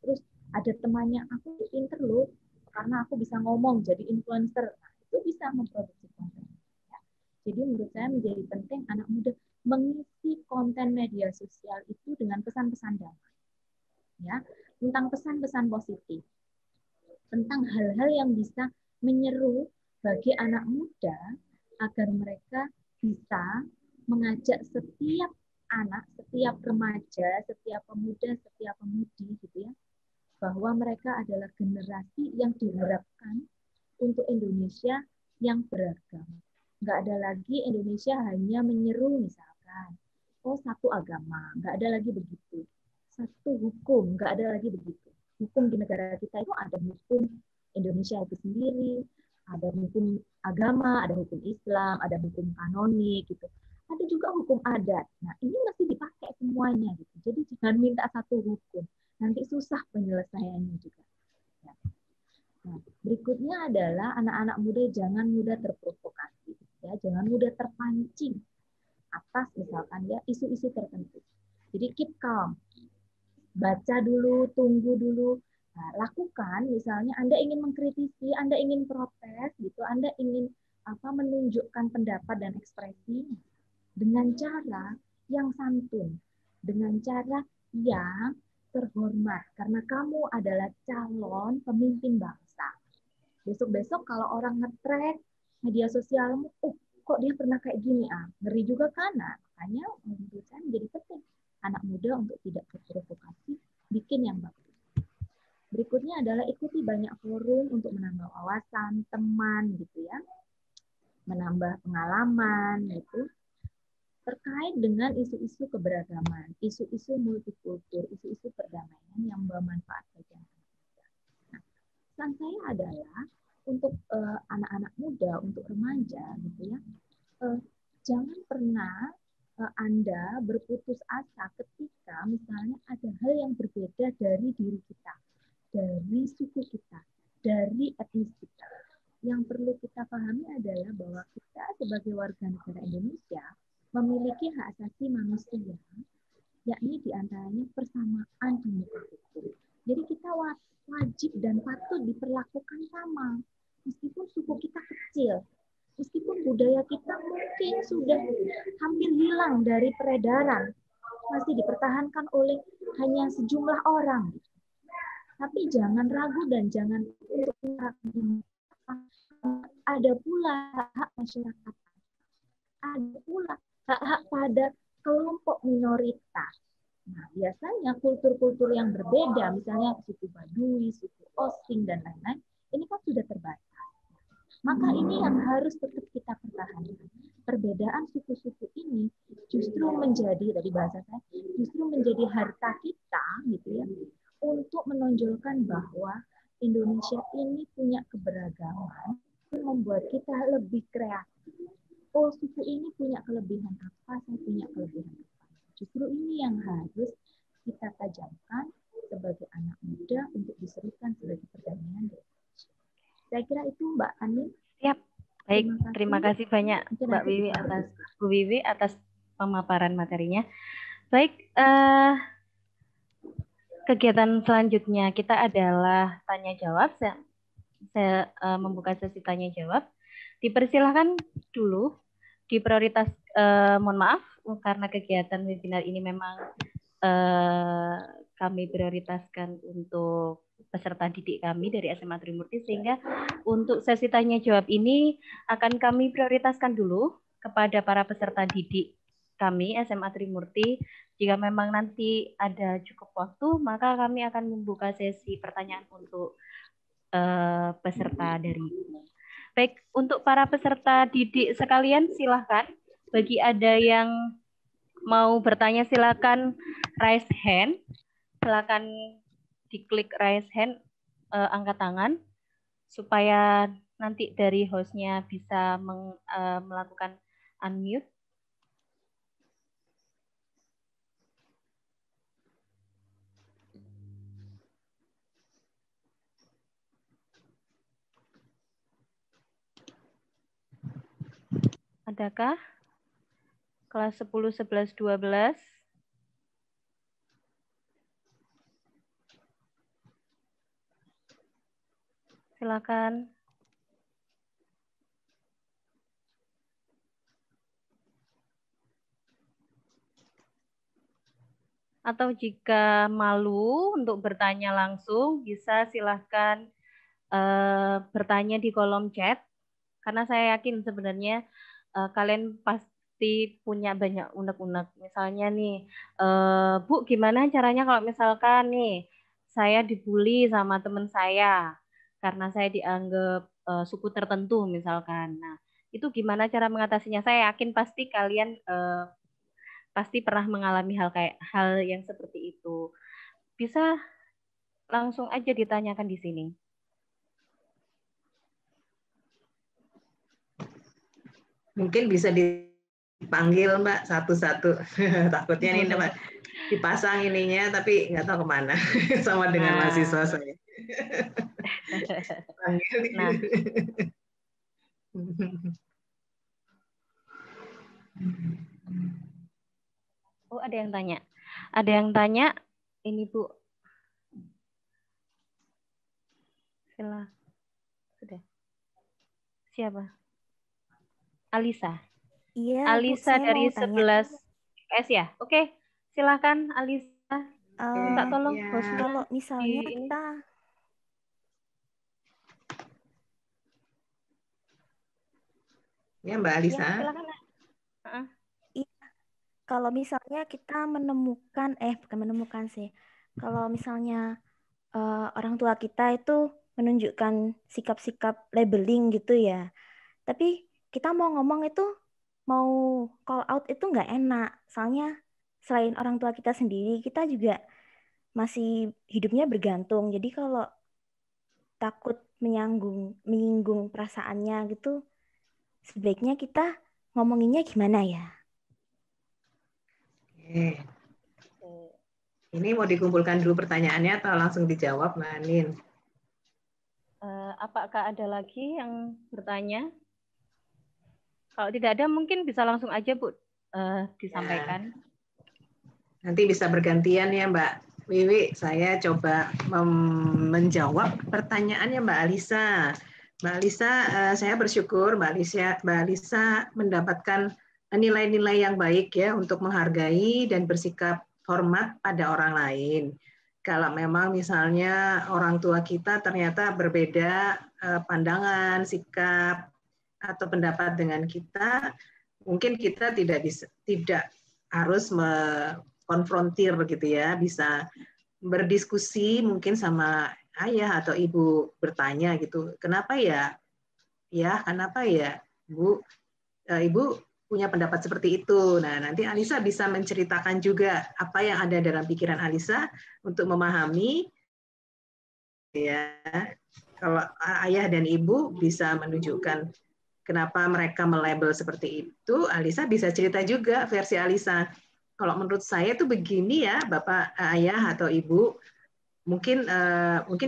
Speaker 4: Terus ada temannya, aku pinter loh karena aku bisa ngomong jadi influencer. Nah, itu bisa memproduksi konten. Ya. Jadi menurut saya menjadi penting anak muda mengisi konten media sosial itu dengan pesan-pesan damai. Ya, tentang pesan-pesan positif. Tentang hal-hal yang bisa menyeru bagi anak muda agar mereka bisa mengajak setiap anak, setiap remaja, setiap pemuda, setiap pemudi gitu ya, bahwa mereka adalah generasi yang diharapkan untuk Indonesia yang beragama. Nggak ada lagi Indonesia hanya menyeru misalkan, oh satu agama, nggak ada lagi begitu. Satu hukum, nggak ada lagi begitu. Hukum di negara kita itu ada hukum Indonesia itu sendiri, ada hukum agama, ada hukum Islam, ada hukum kanonik gitu. Ada juga hukum adat. Nah, ini mesti dipakai semuanya gitu. Jadi jangan minta satu rukun, nanti susah penyelesaiannya juga. Ya. Nah, berikutnya adalah anak-anak muda jangan mudah terprovokasi, ya, jangan mudah terpancing atas misalkan ya isu-isu tertentu. Jadi keep calm, baca dulu, tunggu dulu. Nah, lakukan misalnya Anda ingin mengkritisi, Anda ingin protes gitu, Anda ingin menunjukkan pendapat dan ekspresi dengan cara yang santun, dengan cara yang terhormat karena kamu adalah calon pemimpin bangsa. Besok-besok kalau orang nge-track media sosialmu, kok dia pernah kayak gini, ngeri juga kan. Nah, makanya menurut saya menjadi penting anak muda untuk tidak terprovokasi, bikin yang bagus. Berikutnya adalah ikuti banyak forum untuk menambah wawasan, teman gitu ya, menambah pengalaman gitu, terkait dengan isu-isu keberagaman, isu-isu multikultur, isu-isu perdamaian yang bermanfaat bagi anak muda. Nah, pesan saya adalah untuk anak-anak muda, untuk remaja gitu ya, jangan pernah Anda berputus asa ketika misalnya ada hal yang berbeda dari diri kita, dari suku kita, dari etnis kita. Yang perlu kita pahami adalah bahwa kita sebagai warga negara Indonesia memiliki hak asasi manusia, yakni diantaranya persamaan di muka hukum. Jadi kita wajib dan patut diperlakukan sama, meskipun suku kita kecil, meskipun budaya kita mungkin sudah hampir hilang dari peredaran, masih dipertahankan oleh hanya sejumlah orang. Tapi jangan ragu dan jangan ada pula hak masyarakat, ada pula hak-hak pada kelompok minoritas. Nah, biasanya kultur-kultur yang berbeda, misalnya suku Baduy, suku Osing, dan lain-lain, ini kan sudah terbatas. Maka ini yang harus tetap kita pertahankan. Perbedaan suku-suku ini justru menjadi, dari bahasa saya, justru menjadi harta kita, gitu ya, untuk menonjolkan bahwa Indonesia ini punya keberagaman, membuat kita lebih kreatif. Oh, suku ini punya kelebihan apa, saya punya kelebihan apa. Justru ini yang harus kita tajamkan sebagai anak muda untuk diserukan sebagai perdamaian. Saya kira itu Mbak Ani.
Speaker 1: Siap. Baik, terima kasih banyak Mbak Wiwi Bu Wiwi atas pemaparan materinya. Baik, kegiatan selanjutnya kita adalah tanya jawab. Saya membuka sesi tanya jawab. Dipersilahkan dulu di prioritas, mohon maaf karena kegiatan webinar ini memang kami prioritaskan untuk peserta didik kami dari SMA Trimurti, sehingga untuk sesi tanya jawab ini akan kami prioritaskan dulu kepada para peserta didik kami SMA Trimurti. Jika memang nanti ada cukup waktu, maka kami akan membuka sesi pertanyaan untuk peserta dari umum. Baik, untuk para peserta didik sekalian, silahkan. Bagi ada yang mau bertanya, silakan raise hand. Silakan diklik raise hand, angkat tangan, supaya nanti dari hostnya bisa melakukan unmute. Adakah? Kelas 10, 11, 12. Silakan. Atau jika malu untuk bertanya langsung, bisa silahkan bertanya di kolom chat. Karena saya yakin sebenarnya kalian pasti punya banyak unek-unek. Misalnya nih, Bu, gimana caranya kalau misalkan nih saya dibully sama teman saya karena saya dianggap suku tertentu misalkan. Nah, itu gimana cara mengatasinya? Saya yakin pasti kalian pasti pernah mengalami hal yang seperti itu. Bisa langsung aja ditanyakan di sini.
Speaker 3: Mungkin bisa Panggil Mbak satu-satu. Takutnya nih Mbak dipasang ininya tapi nggak tahu kemana. Sama dengan mahasiswa saya. Panggil.
Speaker 1: Nah, oh ada yang tanya. Ada yang tanya, ini Bu. Silah. Sudah. Siapa? Alisa.
Speaker 5: Iya,
Speaker 1: Alisa
Speaker 5: Bu,
Speaker 1: dari
Speaker 5: saya mau
Speaker 1: 11 S ya. Oke, silakan Alisa. Minta tolong
Speaker 3: ya.
Speaker 1: hostnya
Speaker 5: kalau misalnya
Speaker 1: ini.
Speaker 5: kita
Speaker 3: Ya Mbak Alisa.
Speaker 1: Ya, silakan.
Speaker 5: kalau misalnya kita menemukan bukan menemukan sih. Kalau misalnya orang tua kita itu menunjukkan sikap-sikap labeling gitu ya. Tapi kita mau ngomong itu mau call out itu nggak enak. Soalnya selain orang tua kita sendiri, kita juga masih hidupnya bergantung. Jadi kalau takut menyinggung perasaannya gitu, sebaiknya kita ngomonginnya gimana ya?
Speaker 3: Oke. Ini mau dikumpulkan dulu pertanyaannya atau langsung dijawab, Mbak Anin?
Speaker 1: Apakah ada lagi yang bertanya? Kalau tidak ada, mungkin bisa langsung aja Bu disampaikan.
Speaker 3: Nanti bisa bergantian ya Mbak Wiwi. Saya coba menjawab pertanyaannya Mbak Alisa. Mbak Alisa, saya bersyukur Mbak Alisa mendapatkan nilai-nilai yang baik ya untuk menghargai dan bersikap hormat pada orang lain. Kalau memang misalnya orang tua kita ternyata berbeda pandangan, sikap atau pendapat dengan kita, mungkin kita tidak harus konfrontir begitu ya, bisa berdiskusi mungkin sama ayah atau ibu, bertanya gitu, kenapa ya kenapa ya Bu, ibu punya pendapat seperti itu. Nah, nanti Alisa bisa menceritakan juga apa yang ada dalam pikiran Alisa untuk memahami ya. Kalau ayah dan ibu bisa menunjukkan kenapa mereka melabel seperti itu, Alisa bisa cerita juga versi Alisa. Kalau menurut saya tuh begini ya, Bapak, ayah atau ibu, mungkin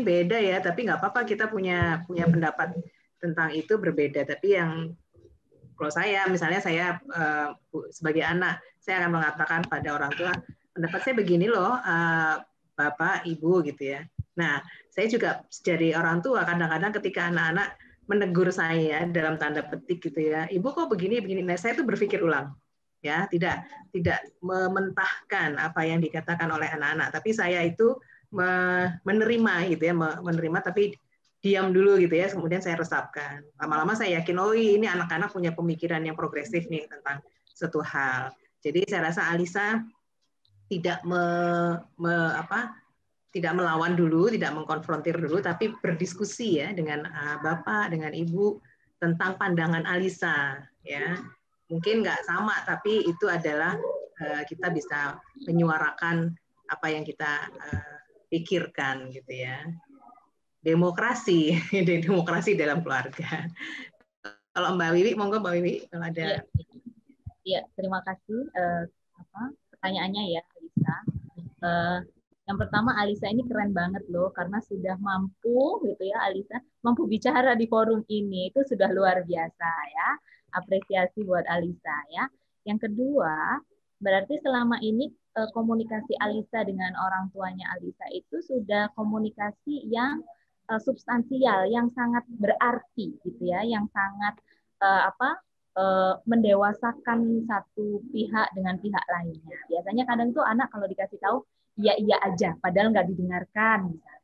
Speaker 3: beda ya, tapi nggak apa-apa kita punya pendapat tentang itu berbeda. Tapi yang kalau saya, misalnya saya sebagai anak, saya akan mengatakan pada orang tua, pendapat saya begini loh, Bapak, Ibu gitu ya. Nah, saya juga dari orang tua kadang-kadang ketika anak-anak menegur saya dalam tanda petik gitu ya, Ibu kok begini. Nah, saya tuh berpikir ulang. Ya, tidak mementahkan apa yang dikatakan oleh anak-anak, tapi saya itu menerima gitu ya, menerima tapi diam dulu gitu ya, kemudian saya resapkan. Lama-lama saya yakin, oh ini anak-anak punya pemikiran yang progresif nih tentang suatu hal. Jadi saya rasa Alisa tidak tidak melawan dulu, tidak mengkonfrontir dulu, tapi berdiskusi ya dengan Bapak, dengan Ibu tentang pandangan Alisa ya. Mungkin nggak sama, tapi itu adalah kita bisa menyuarakan apa yang kita pikirkan gitu ya. Demokrasi dalam keluarga. Kalau Mbak Wiwi, monggo Mbak Wiwi kalau ada.
Speaker 4: Iya, terima kasih pertanyaannya ya, Alisa. Yang pertama, Alisa ini keren banget loh, karena sudah mampu gitu ya, Alisa mampu bicara di forum ini, itu sudah luar biasa ya. Apresiasi buat Alisa ya. Yang kedua, berarti selama ini komunikasi Alisa dengan orang tuanya Alisa itu sudah komunikasi yang substansial, yang sangat berarti gitu ya, yang sangat mendewasakan satu pihak dengan pihak lainnya. Biasanya kadang tuh anak kalau dikasih tahu iya aja, padahal nggak didengarkan misalnya.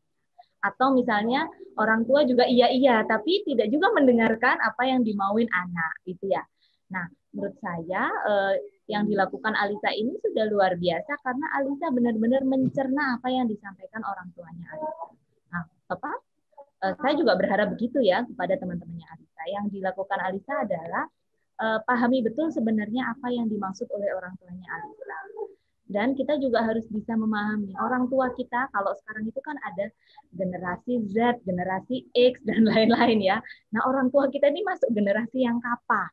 Speaker 4: Atau misalnya orang tua juga iya tapi tidak juga mendengarkan apa yang dimauin anak gitu ya. Nah, menurut saya yang dilakukan Alisa ini sudah luar biasa karena Alisa benar-benar mencerna apa yang disampaikan orang tuanya Alisa. Nah, saya juga berharap begitu ya kepada teman-temannya Alisa. Yang dilakukan Alisa adalah pahami betul sebenarnya apa yang dimaksud oleh orang tuanya Alisa. Dan kita juga harus bisa memahami orang tua kita, kalau sekarang itu kan ada generasi Z, generasi X, dan lain-lain ya. Nah, orang tua kita ini masuk generasi yang kapan?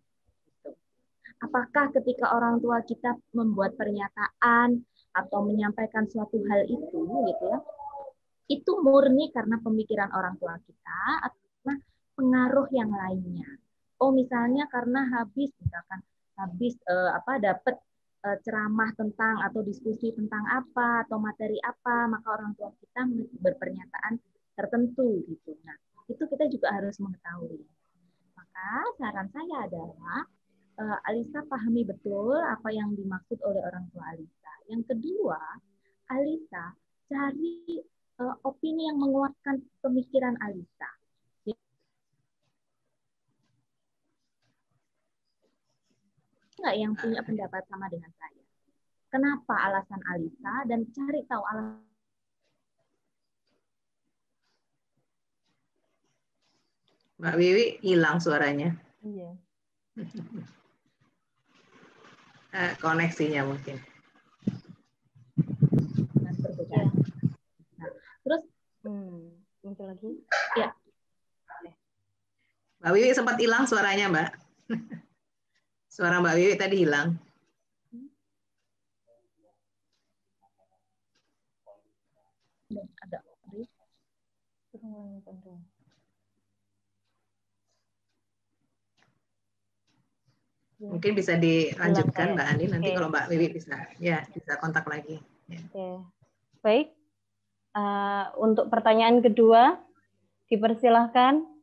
Speaker 4: Apakah ketika orang tua kita membuat pernyataan atau menyampaikan suatu hal itu, gitu ya, itu murni karena pemikiran orang tua kita atau karena pengaruh yang lainnya. Oh, misalnya karena misalkan habis dapat ceramah tentang atau diskusi tentang apa atau materi apa, maka orang tua kita berpernyataan tertentu gitu. Nah, itu kita juga harus mengetahui. Maka saran saya adalah Alisa pahami betul apa yang dimaksud oleh orang tua Alisa. Yang kedua, Alisa cari opini yang menguatkan pemikiran Alisa. Enggak yang punya pendapat sama dengan saya. Kenapa alasan Alisa dan cari tahu alasan.
Speaker 3: Mbak Wiwi hilang suaranya.
Speaker 1: Iya.
Speaker 3: Koneksinya mungkin.
Speaker 4: Perbedaan. Nah, terus
Speaker 1: muncul lagi.
Speaker 4: Ya.
Speaker 3: Mbak Wiwi sempat hilang suaranya, Mbak. Suara Mbak Wiwi tadi hilang.
Speaker 4: Ada.
Speaker 3: Mungkin bisa dilanjutkan Mbak Ani, nanti kalau Mbak Wiwi bisa kontak lagi. Ya.
Speaker 1: Oke. Baik. Untuk pertanyaan kedua, dipersilahkan.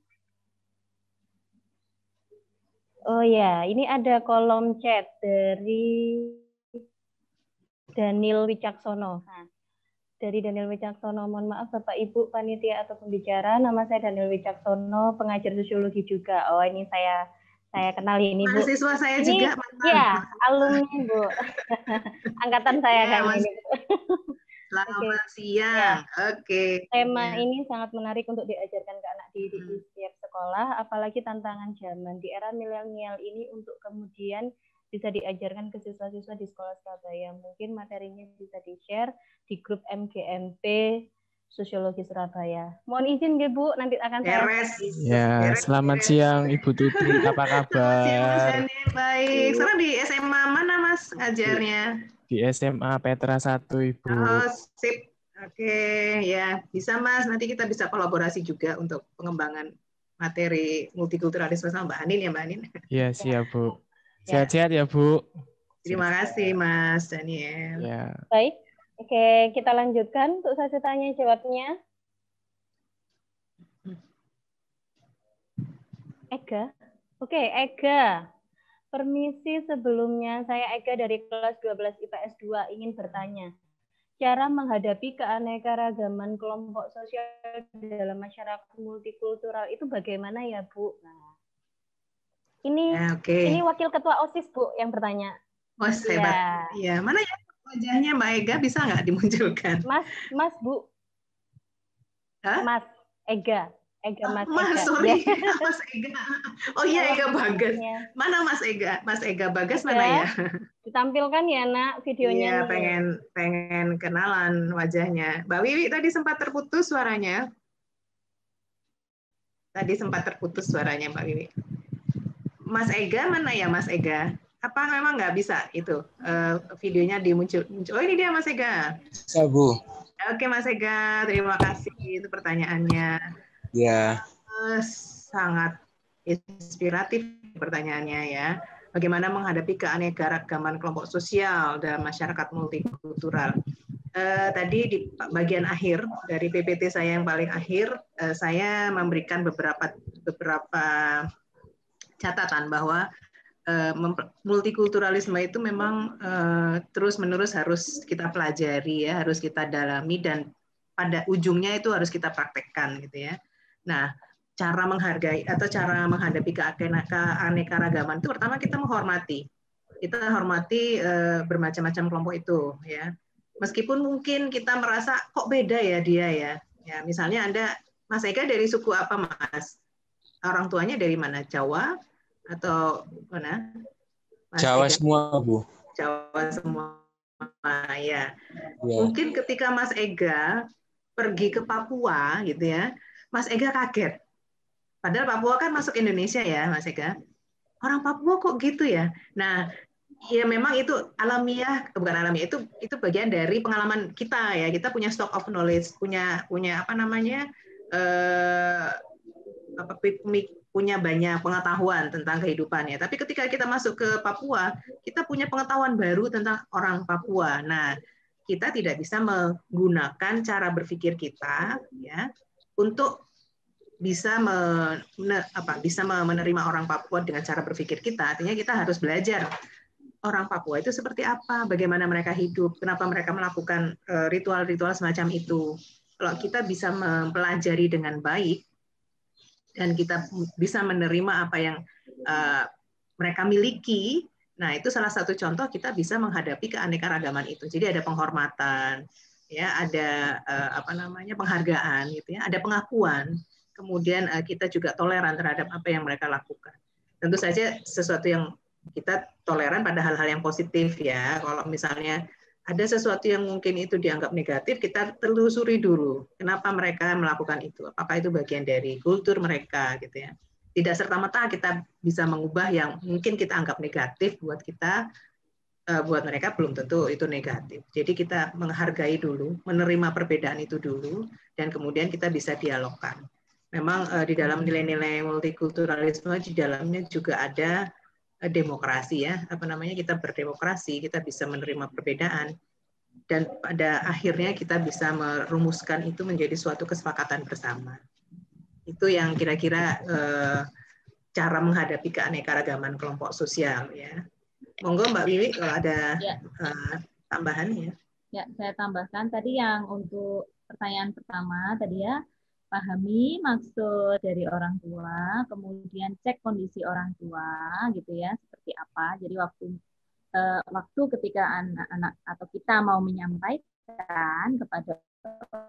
Speaker 1: Oh ya, ini ada kolom chat dari Daniel Wicaksono. Nah, dari Daniel Wicaksono, mohon maaf Bapak Ibu panitia atau pembicara, nama saya Daniel Wicaksono, pengajar sosiologi juga. Oh, ini saya kenal ini Bu.
Speaker 3: Mahasiswa saya
Speaker 1: ini,
Speaker 3: juga.
Speaker 1: Iya, alumni Bu. Angkatan saya kan ini Bu.
Speaker 3: Selamat siang. Oke.
Speaker 1: Tema ini sangat menarik untuk diajarkan ke anak didik di setiap sekolah, apalagi tantangan zaman di era milenial ini untuk kemudian bisa diajarkan ke siswa-siswa di sekolah Surabaya. Mungkin materinya bisa di-share di grup MGMP Sosiologi Surabaya. Mohon izin ya Bu, nanti akan
Speaker 6: saya. Selamat siang Ibu Tuti, apa kabar?
Speaker 3: Selamat siang Mas Daniel, baik. Sekarang di SMA mana Mas ngajarnya?
Speaker 6: Di SMA Petra 1 Ibu.
Speaker 3: Oh, sip. Oke, ya bisa Mas. Nanti kita bisa kolaborasi juga untuk pengembangan materi multikulturalisme sama Mbak Anin ya Mbak Anin.
Speaker 6: Iya siap Bu. Sehat-sehat ya Bu.
Speaker 3: Terima kasih Mas Daniel.
Speaker 6: Ya.
Speaker 1: Baik. Oke, kita lanjutkan untuk sesi tanya jawabnya. Ega. Oke, Ega. Permisi sebelumnya, saya Ega dari kelas 12 IPS 2 ingin bertanya. Cara menghadapi keanekaragaman kelompok sosial dalam masyarakat multikultural itu bagaimana ya, Bu? Nah, ini Wakil Ketua OSIS, Bu, yang bertanya.
Speaker 3: Oh, hebat. Iya, mana ya wajahnya Mbak Ega, bisa nggak dimunculkan?
Speaker 1: Mas, Bu.
Speaker 3: Hah?
Speaker 1: Mas, Ega.
Speaker 3: Mas, sorry. Mas Ega. Oh iya, Ega Bagas. Mana Mas Ega? Mas Ega Bagas mana ya?
Speaker 1: Ditampilkan ya, Nak, videonya.
Speaker 3: Iya, pengen kenalan wajahnya. Mbak Wiwi tadi sempat terputus suaranya. Mbak Wiwi. Mas Ega mana ya, Mas Ega? Apa memang nggak bisa itu videonya dimuncul? Oh, ini dia Mas Ega.
Speaker 7: Bisa, Bu.
Speaker 3: Oke, Mas Ega. Terima kasih itu pertanyaannya.
Speaker 7: Ya.
Speaker 3: Sangat inspiratif pertanyaannya ya. Bagaimana menghadapi keanekaragaman kelompok sosial dalam masyarakat multikultural. Tadi di bagian akhir dari PPT saya yang paling akhir, saya memberikan beberapa catatan bahwa multikulturalisme itu memang terus-menerus harus kita pelajari ya, harus kita dalami dan pada ujungnya itu harus kita praktekkan gitu ya. Nah, cara menghargai atau cara menghadapi keanekaragaman itu pertama kita menghormati. Kita hormati bermacam-macam kelompok itu ya. Meskipun mungkin kita merasa kok beda ya dia ya. Ya, misalnya Mas Ega dari suku apa, Mas? Orang tuanya dari mana? Jawa atau mana?
Speaker 7: Mas Jawa Ega? Semua, Bu.
Speaker 3: Jawa semua. Ya. Mungkin ketika Mas Ega pergi ke Papua gitu ya, Mas Ega kaget. Padahal Papua kan masuk Indonesia ya, Mas Ega. orang Papua kok gitu ya. Nah, ya memang itu alamiah, bukan alamiah, itu bagian dari pengalaman kita ya. Kita punya stock of knowledge, punya apa namanya, punya banyak pengetahuan tentang kehidupannya. Tapi ketika kita masuk ke Papua, kita punya pengetahuan baru tentang orang Papua. Nah, kita tidak bisa menggunakan cara berpikir kita ya untuk bisa menerima orang Papua dengan cara berpikir kita. Artinya kita harus belajar orang Papua itu seperti apa, bagaimana mereka hidup, kenapa mereka melakukan ritual-ritual semacam itu. Kalau kita bisa mempelajari dengan baik dan kita bisa menerima apa yang mereka miliki, nah itu salah satu contoh kita bisa menghadapi keanekaragaman itu. Jadi ada penghormatan, ya, ada penghargaan, gitu ya, ada pengakuan. Kemudian kita juga toleran terhadap apa yang mereka lakukan. Tentu saja sesuatu yang kita toleran pada hal-hal yang positif ya. Kalau misalnya ada sesuatu yang mungkin itu dianggap negatif, kita telusuri dulu kenapa mereka melakukan itu. Apakah itu bagian dari kultur mereka gitu ya. Tidak serta-merta kita bisa mengubah yang mungkin kita anggap negatif buat kita, buat mereka belum tentu itu negatif. Jadi kita menghargai dulu, menerima perbedaan itu dulu, dan kemudian kita bisa dialogkan. Memang di dalam nilai-nilai multikulturalisme di dalamnya juga ada demokrasi ya, kita berdemokrasi, kita bisa menerima perbedaan, dan pada akhirnya kita bisa merumuskan itu menjadi suatu kesepakatan bersama. Itu yang kira-kira cara menghadapi keanekaragaman kelompok sosial ya. Monggo Mbak Wiwi kalau ada tambahan ya.
Speaker 4: Ya, saya tambahkan tadi yang untuk pertanyaan pertama tadi ya, pahami maksud dari orang tua, kemudian cek kondisi orang tua gitu ya, seperti apa. Jadi waktu ketika anak-anak atau kita mau menyampaikan kepada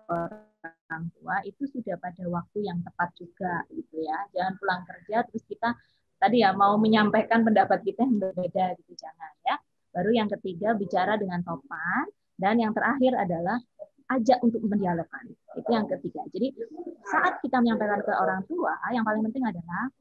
Speaker 4: orang tua itu sudah pada waktu yang tepat juga gitu ya. Jangan pulang kerja terus kita tadi ya mau menyampaikan pendapat kita yang berbeda gitu, jangan ya. Baru yang ketiga bicara dengan sopan, dan yang terakhir adalah ajak untuk mendialogkan. Itu yang ketiga. Jadi saat kita menyampaikan ke orang tua, yang paling penting adalah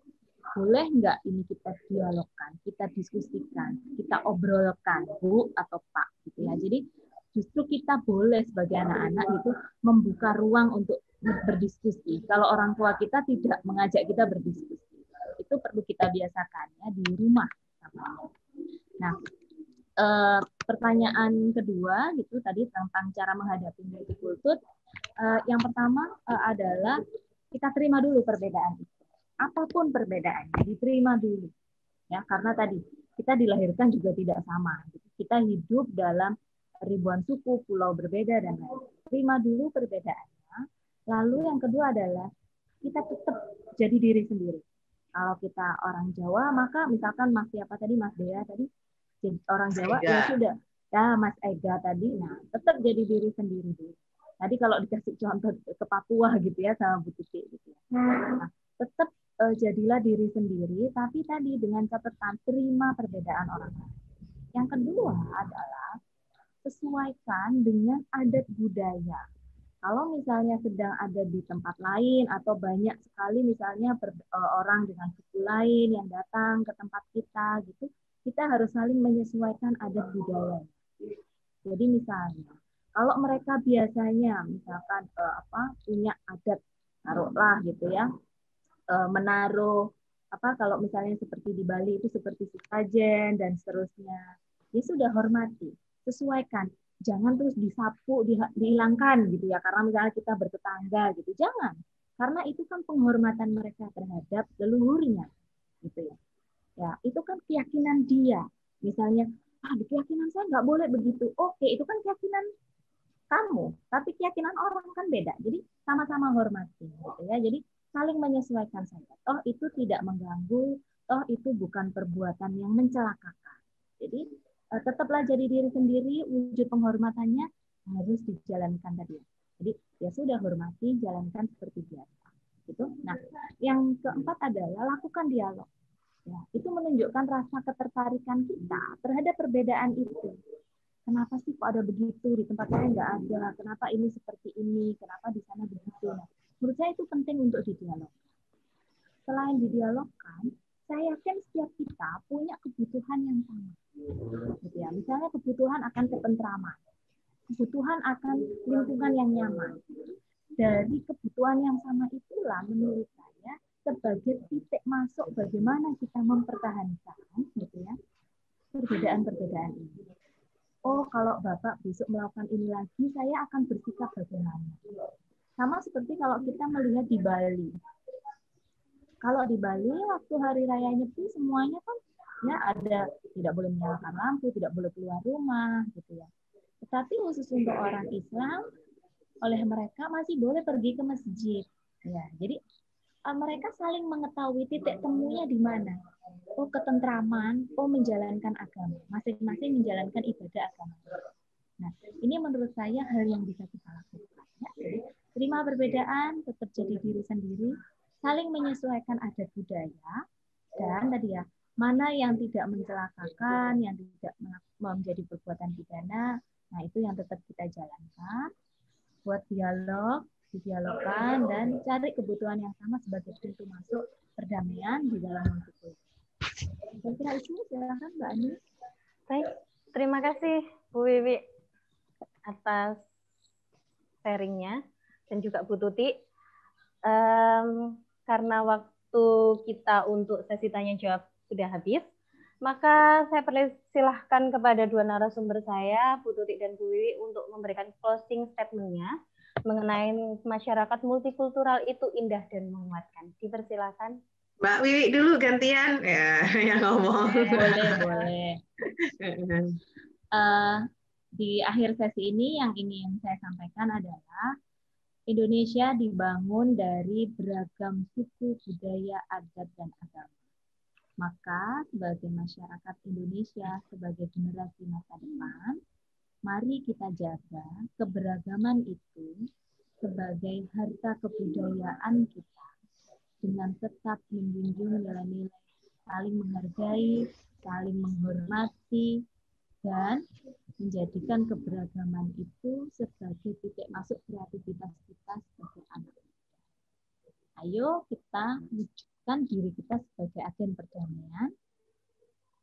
Speaker 4: boleh nggak ini kita dialogkan, kita diskusikan, kita obrolkan, Bu atau Pak, gitu ya. Jadi justru kita boleh sebagai anak-anak itu membuka ruang untuk berdiskusi. Kalau orang tua kita tidak mengajak kita berdiskusi, itu perlu kita biasakan ya di rumah. Nah, pertanyaan kedua gitu tadi tentang cara menghadapi multikultur. Yang pertama adalah kita terima dulu perbedaan itu. Apapun perbedaannya diterima dulu. Ya, karena tadi kita dilahirkan juga tidak sama. Kita hidup dalam ribuan suku, pulau berbeda dan lain. Terima dulu perbedaannya. Lalu yang kedua adalah kita tetap jadi diri sendiri. Kalau kita orang Jawa, maka misalkan Mas siapa tadi, Mas Dea tadi, orang Jawa ya sudah ya Mas Ega tadi, nah tetap jadi diri sendiri dulu. Tadi kalau dikasih contoh ke Papua gitu ya sama Bu Tuti gitu ya. Nah, tetap jadilah diri sendiri, tapi tadi dengan catatan terima perbedaan orang lain. Yang kedua adalah sesuaikan dengan adat budaya. Kalau misalnya sedang ada di tempat lain atau banyak sekali misalnya orang dengan suku lain yang datang ke tempat kita gitu, kita harus saling menyesuaikan adat budaya. Jadi misalnya, kalau mereka biasanya misalkan punya adat, taruhlah gitu ya, menaruh kalau misalnya seperti di Bali itu seperti sesajen dan seterusnya, ya sudah hormati, sesuaikan. Jangan terus disapu, dihilangkan gitu ya, karena misalnya kita bertetangga gitu, jangan. Karena itu kan penghormatan mereka terhadap leluhurnya, gitu ya. Ya, itu kan keyakinan dia. Misalnya, di keyakinan saya nggak boleh begitu. Oke, itu kan keyakinan kamu, tapi keyakinan orang kan beda. Jadi sama-sama hormati, gitu ya. Jadi saling menyesuaikan saja. Toh itu tidak mengganggu, toh itu bukan perbuatan yang mencelakakan. Jadi tetaplah jadi diri sendiri, wujud penghormatannya harus dijalankan tadi. Jadi ya sudah hormati, jalankan seperti biasa. Gitu. Nah, yang keempat adalah lakukan dialog. Ya, itu menunjukkan rasa ketertarikan kita terhadap perbedaan itu. Kenapa sih kok ada begitu, di tempat lain nggak ada? Kenapa ini seperti ini? Kenapa di sana begitu? Nah, menurut saya itu penting untuk didialogkan. Selain didialogkan, saya yakin setiap kita punya kebutuhan yang sama. Gitu ya. Misalnya kebutuhan akan ketentraman, kebutuhan akan lingkungan yang nyaman. Dari kebutuhan yang sama itulah menurut saya sebagai titik masuk bagaimana kita mempertahankan gitu ya, perbedaan-perbedaan ini. Oh, kalau Bapak besok melakukan ini lagi, saya akan bersikap bagaimana? Sama seperti kalau kita melihat di Bali. Kalau di Bali, waktu hari raya Nyepi, semuanya kan ya ada, tidak boleh menyalakan lampu, tidak boleh keluar rumah, gitu ya. Tetapi khusus untuk orang Islam, oleh mereka masih boleh pergi ke masjid. Ya, jadi mereka saling mengetahui titik temunya di mana. Oh, ketentraman, oh menjalankan agama. Masing-masing menjalankan ibadah agama. Nah, ini menurut saya hal yang bisa kita lakukan. Ya. Jadi, terima perbedaan, tetap jadi diri sendiri, saling menyesuaikan adat budaya, dan tadi ya, mana yang tidak mencelakakan, yang tidak menjadi perbuatan pidana, nah itu yang tetap kita jalankan. Buat dialog, didialogkan, dan cari kebutuhan yang sama sebagai pintu masuk perdamaian di dalam multikultur. Saya kira itu, silakan Mbak Ani.
Speaker 1: Baik, terima kasih Bu Wiwi atas sharingnya dan juga Bu Tuti. Karena waktu kita untuk sesi tanya jawab sudah habis, maka saya persilahkan kepada dua narasumber saya, Bu Tuti dan Bu Wiwi, untuk memberikan closing statement-nya mengenai masyarakat multikultural itu indah dan menguatkan. Dipersilakan.
Speaker 3: Mbak Wiwi dulu gantian ya yang ngomong.
Speaker 4: Boleh. Di akhir sesi ini yang ingin saya sampaikan adalah Indonesia dibangun dari beragam suku, budaya, adat, dan agama. Maka sebagai masyarakat Indonesia, sebagai generasi masa depan, mari kita jaga keberagaman itu sebagai harta kebudayaan kita dengan tetap menjunjung nilai-nilai saling menghargai, saling menghormati, dan menjadikan keberagaman itu sebagai titik masuk kreativitas kita sebagai anak muda. Ayo kita wujudkan diri kita sebagai agen perdamaian,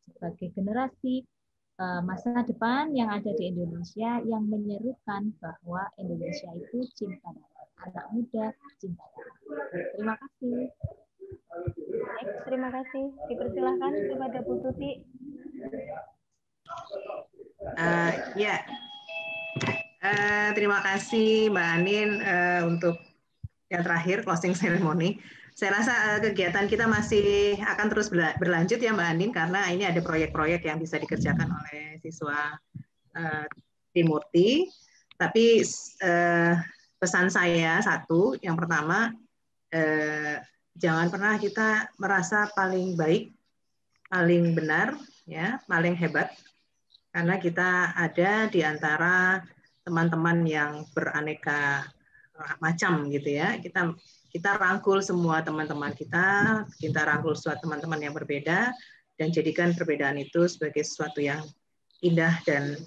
Speaker 4: sebagai generasi masa depan yang ada di Indonesia yang menyerukan bahwa Indonesia itu cinta damai. Anak muda cinta damai. Terima kasih.
Speaker 1: Baik, terima kasih. Dipersilahkan kepada Bu Tuti.
Speaker 3: Terima kasih Mbak Anin untuk yang terakhir closing ceremony. Saya rasa kegiatan kita masih akan terus berlanjut ya Mbak Anin, karena ini ada proyek-proyek yang bisa dikerjakan oleh siswa Trimurti. Tapi pesan saya satu, yang pertama, jangan pernah kita merasa paling baik, paling benar, ya, paling hebat, karena kita ada di antara teman-teman yang beraneka macam gitu ya. Kita rangkul semua teman-teman kita rangkul semua teman-teman yang berbeda, dan jadikan perbedaan itu sebagai sesuatu yang indah dan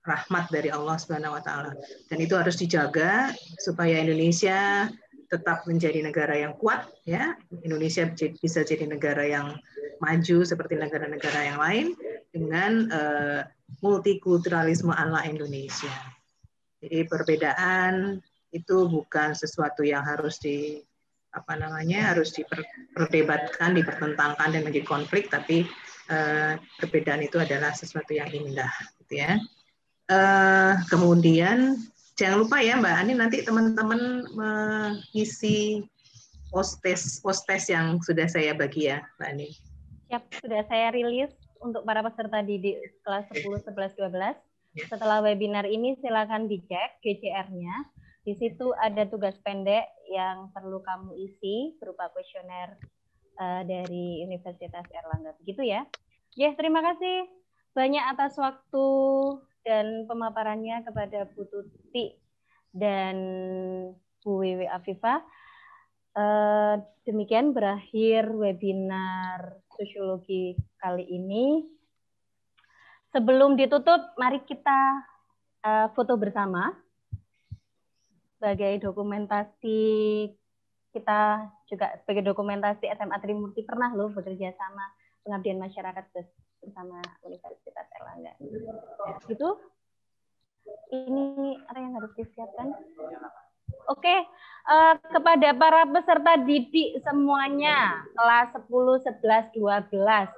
Speaker 3: rahmat dari Allah Subhanahu wa taala. Dan itu harus dijaga supaya Indonesia tetap menjadi negara yang kuat ya. Indonesia bisa jadi negara yang maju seperti negara-negara yang lain dengan multikulturalisme ala Indonesia. Jadi perbedaan itu bukan sesuatu yang harus harus diperdebatkan, dipertentangkan dan menjadi konflik, tapi perbedaan itu adalah sesuatu yang indah, gitu ya. Kemudian jangan lupa ya Mbak Ani, nanti teman-teman mengisi post-test yang sudah saya bagi ya Mbak Ani.
Speaker 1: Siap, sudah saya rilis untuk para peserta didik kelas 10, 11, 12. Setelah webinar ini silakan dicek GCR-nya. Di situ ada tugas pendek yang perlu kamu isi berupa kuesioner dari Universitas Erlangga. Begitu ya. Ya, terima kasih banyak atas waktu dan pemaparannya kepada Bu Tuti dan Bu Wiwi Afifah. Demikian berakhir webinar sosiologi kali ini. Sebelum ditutup, mari kita foto bersama sebagai dokumentasi kita juga sebagai dokumentasi SMA Trimurti pernah loh bekerja sama pengabdian masyarakat bersama Universitas Erlangga. Gitu. Ini apa yang harus disiapkan? Oke, kepada para peserta didik semuanya, kelas 10, 11, 12,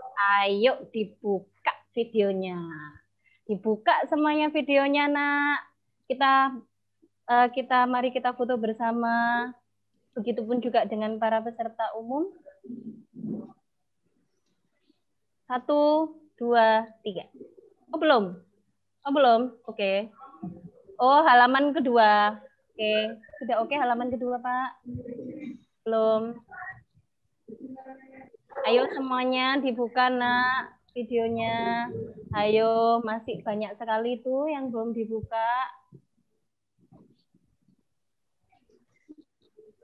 Speaker 1: ayo dibuka videonya. Dibuka semuanya videonya, Nak. Mari kita foto bersama. Begitupun juga dengan para peserta umum. 1, 2, 3. Oh, belum. Oh, belum. Oke. Oh, halaman kedua. Oke. Sudah oke halaman kedua, Pak? Belum. Ayo semuanya dibuka, Nak, videonya. Ayo, masih banyak sekali tuh yang belum dibuka.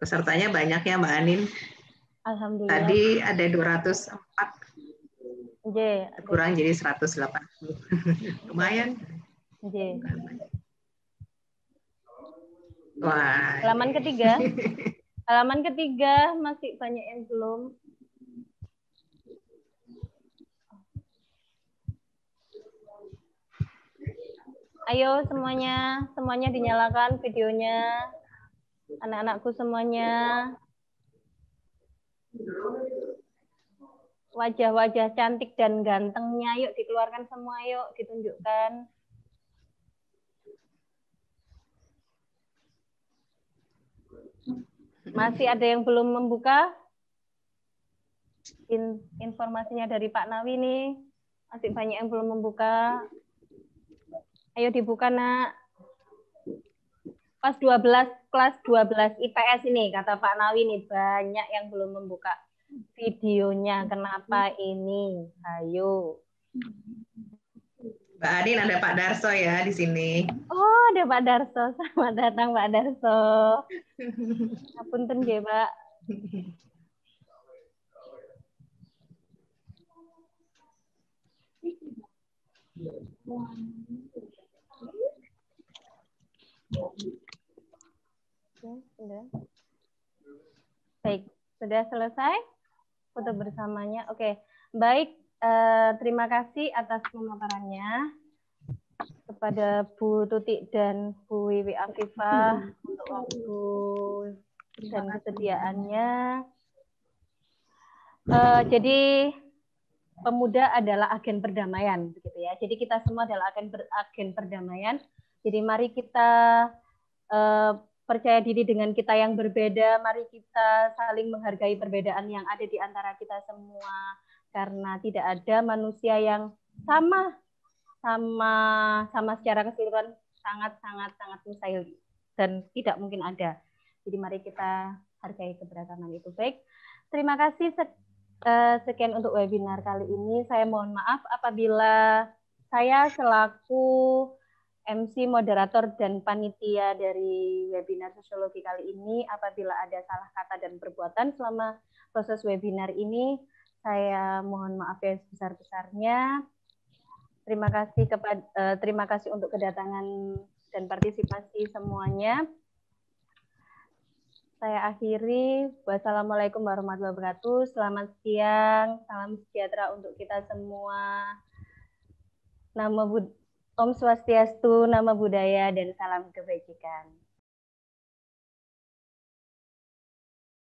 Speaker 3: Pesertanya banyak ya, Mbak Anin.
Speaker 1: Alhamdulillah.
Speaker 3: Tadi ada 204. Kurang jadi 180. Lumayan. Wah.
Speaker 1: Halaman ketiga. Halaman ketiga masih banyak yang belum. Ayo semuanya dinyalakan videonya. Anak-anakku semuanya. Wajah-wajah cantik dan gantengnya, yuk dikeluarkan semua, yuk ditunjukkan. Masih ada yang belum membuka? Informasinya dari Pak Nawi nih. Masih banyak yang belum membuka. Ayo dibuka, Nak. Kelas 12 IPS ini, kata Pak Nawi nih, banyak yang belum membuka videonya. Kenapa ini? Ayo.
Speaker 3: Mbak Anin, ada Pak Darso ya di sini.
Speaker 1: Oh, ada Pak Darso. Selamat datang, Pak Darso. Ngapunten nggih, Pak. Sudah. Baik, sudah selesai foto bersamanya. Oke, baik. Terima kasih atas pemaparannya kepada Bu Tuti dan Bu Wiwi Afifah untuk waktu dan kesediaannya. Jadi pemuda adalah agen perdamaian, begitu ya. Jadi kita semua adalah agen perdamaian. Jadi mari kita percaya diri dengan kita yang berbeda. Mari kita saling menghargai perbedaan yang ada di antara kita semua. Karena tidak ada manusia yang sama secara keseluruhan, sangat mustahil dan tidak mungkin ada. Jadi mari kita hargai keberagaman itu. Baik, terima kasih sekian untuk webinar kali ini. Saya mohon maaf apabila saya selaku MC, moderator, dan panitia dari webinar sosiologi kali ini, apabila ada salah kata dan perbuatan selama proses webinar ini, saya mohon maaf yang sebesar-besarnya. Terima kasih untuk kedatangan dan partisipasi semuanya. Saya akhiri. Wassalamualaikum warahmatullahi wabarakatuh. Selamat siang, salam sejahtera untuk kita semua. Om Swastiastu, Namo Buddhaya, dan salam kebajikan.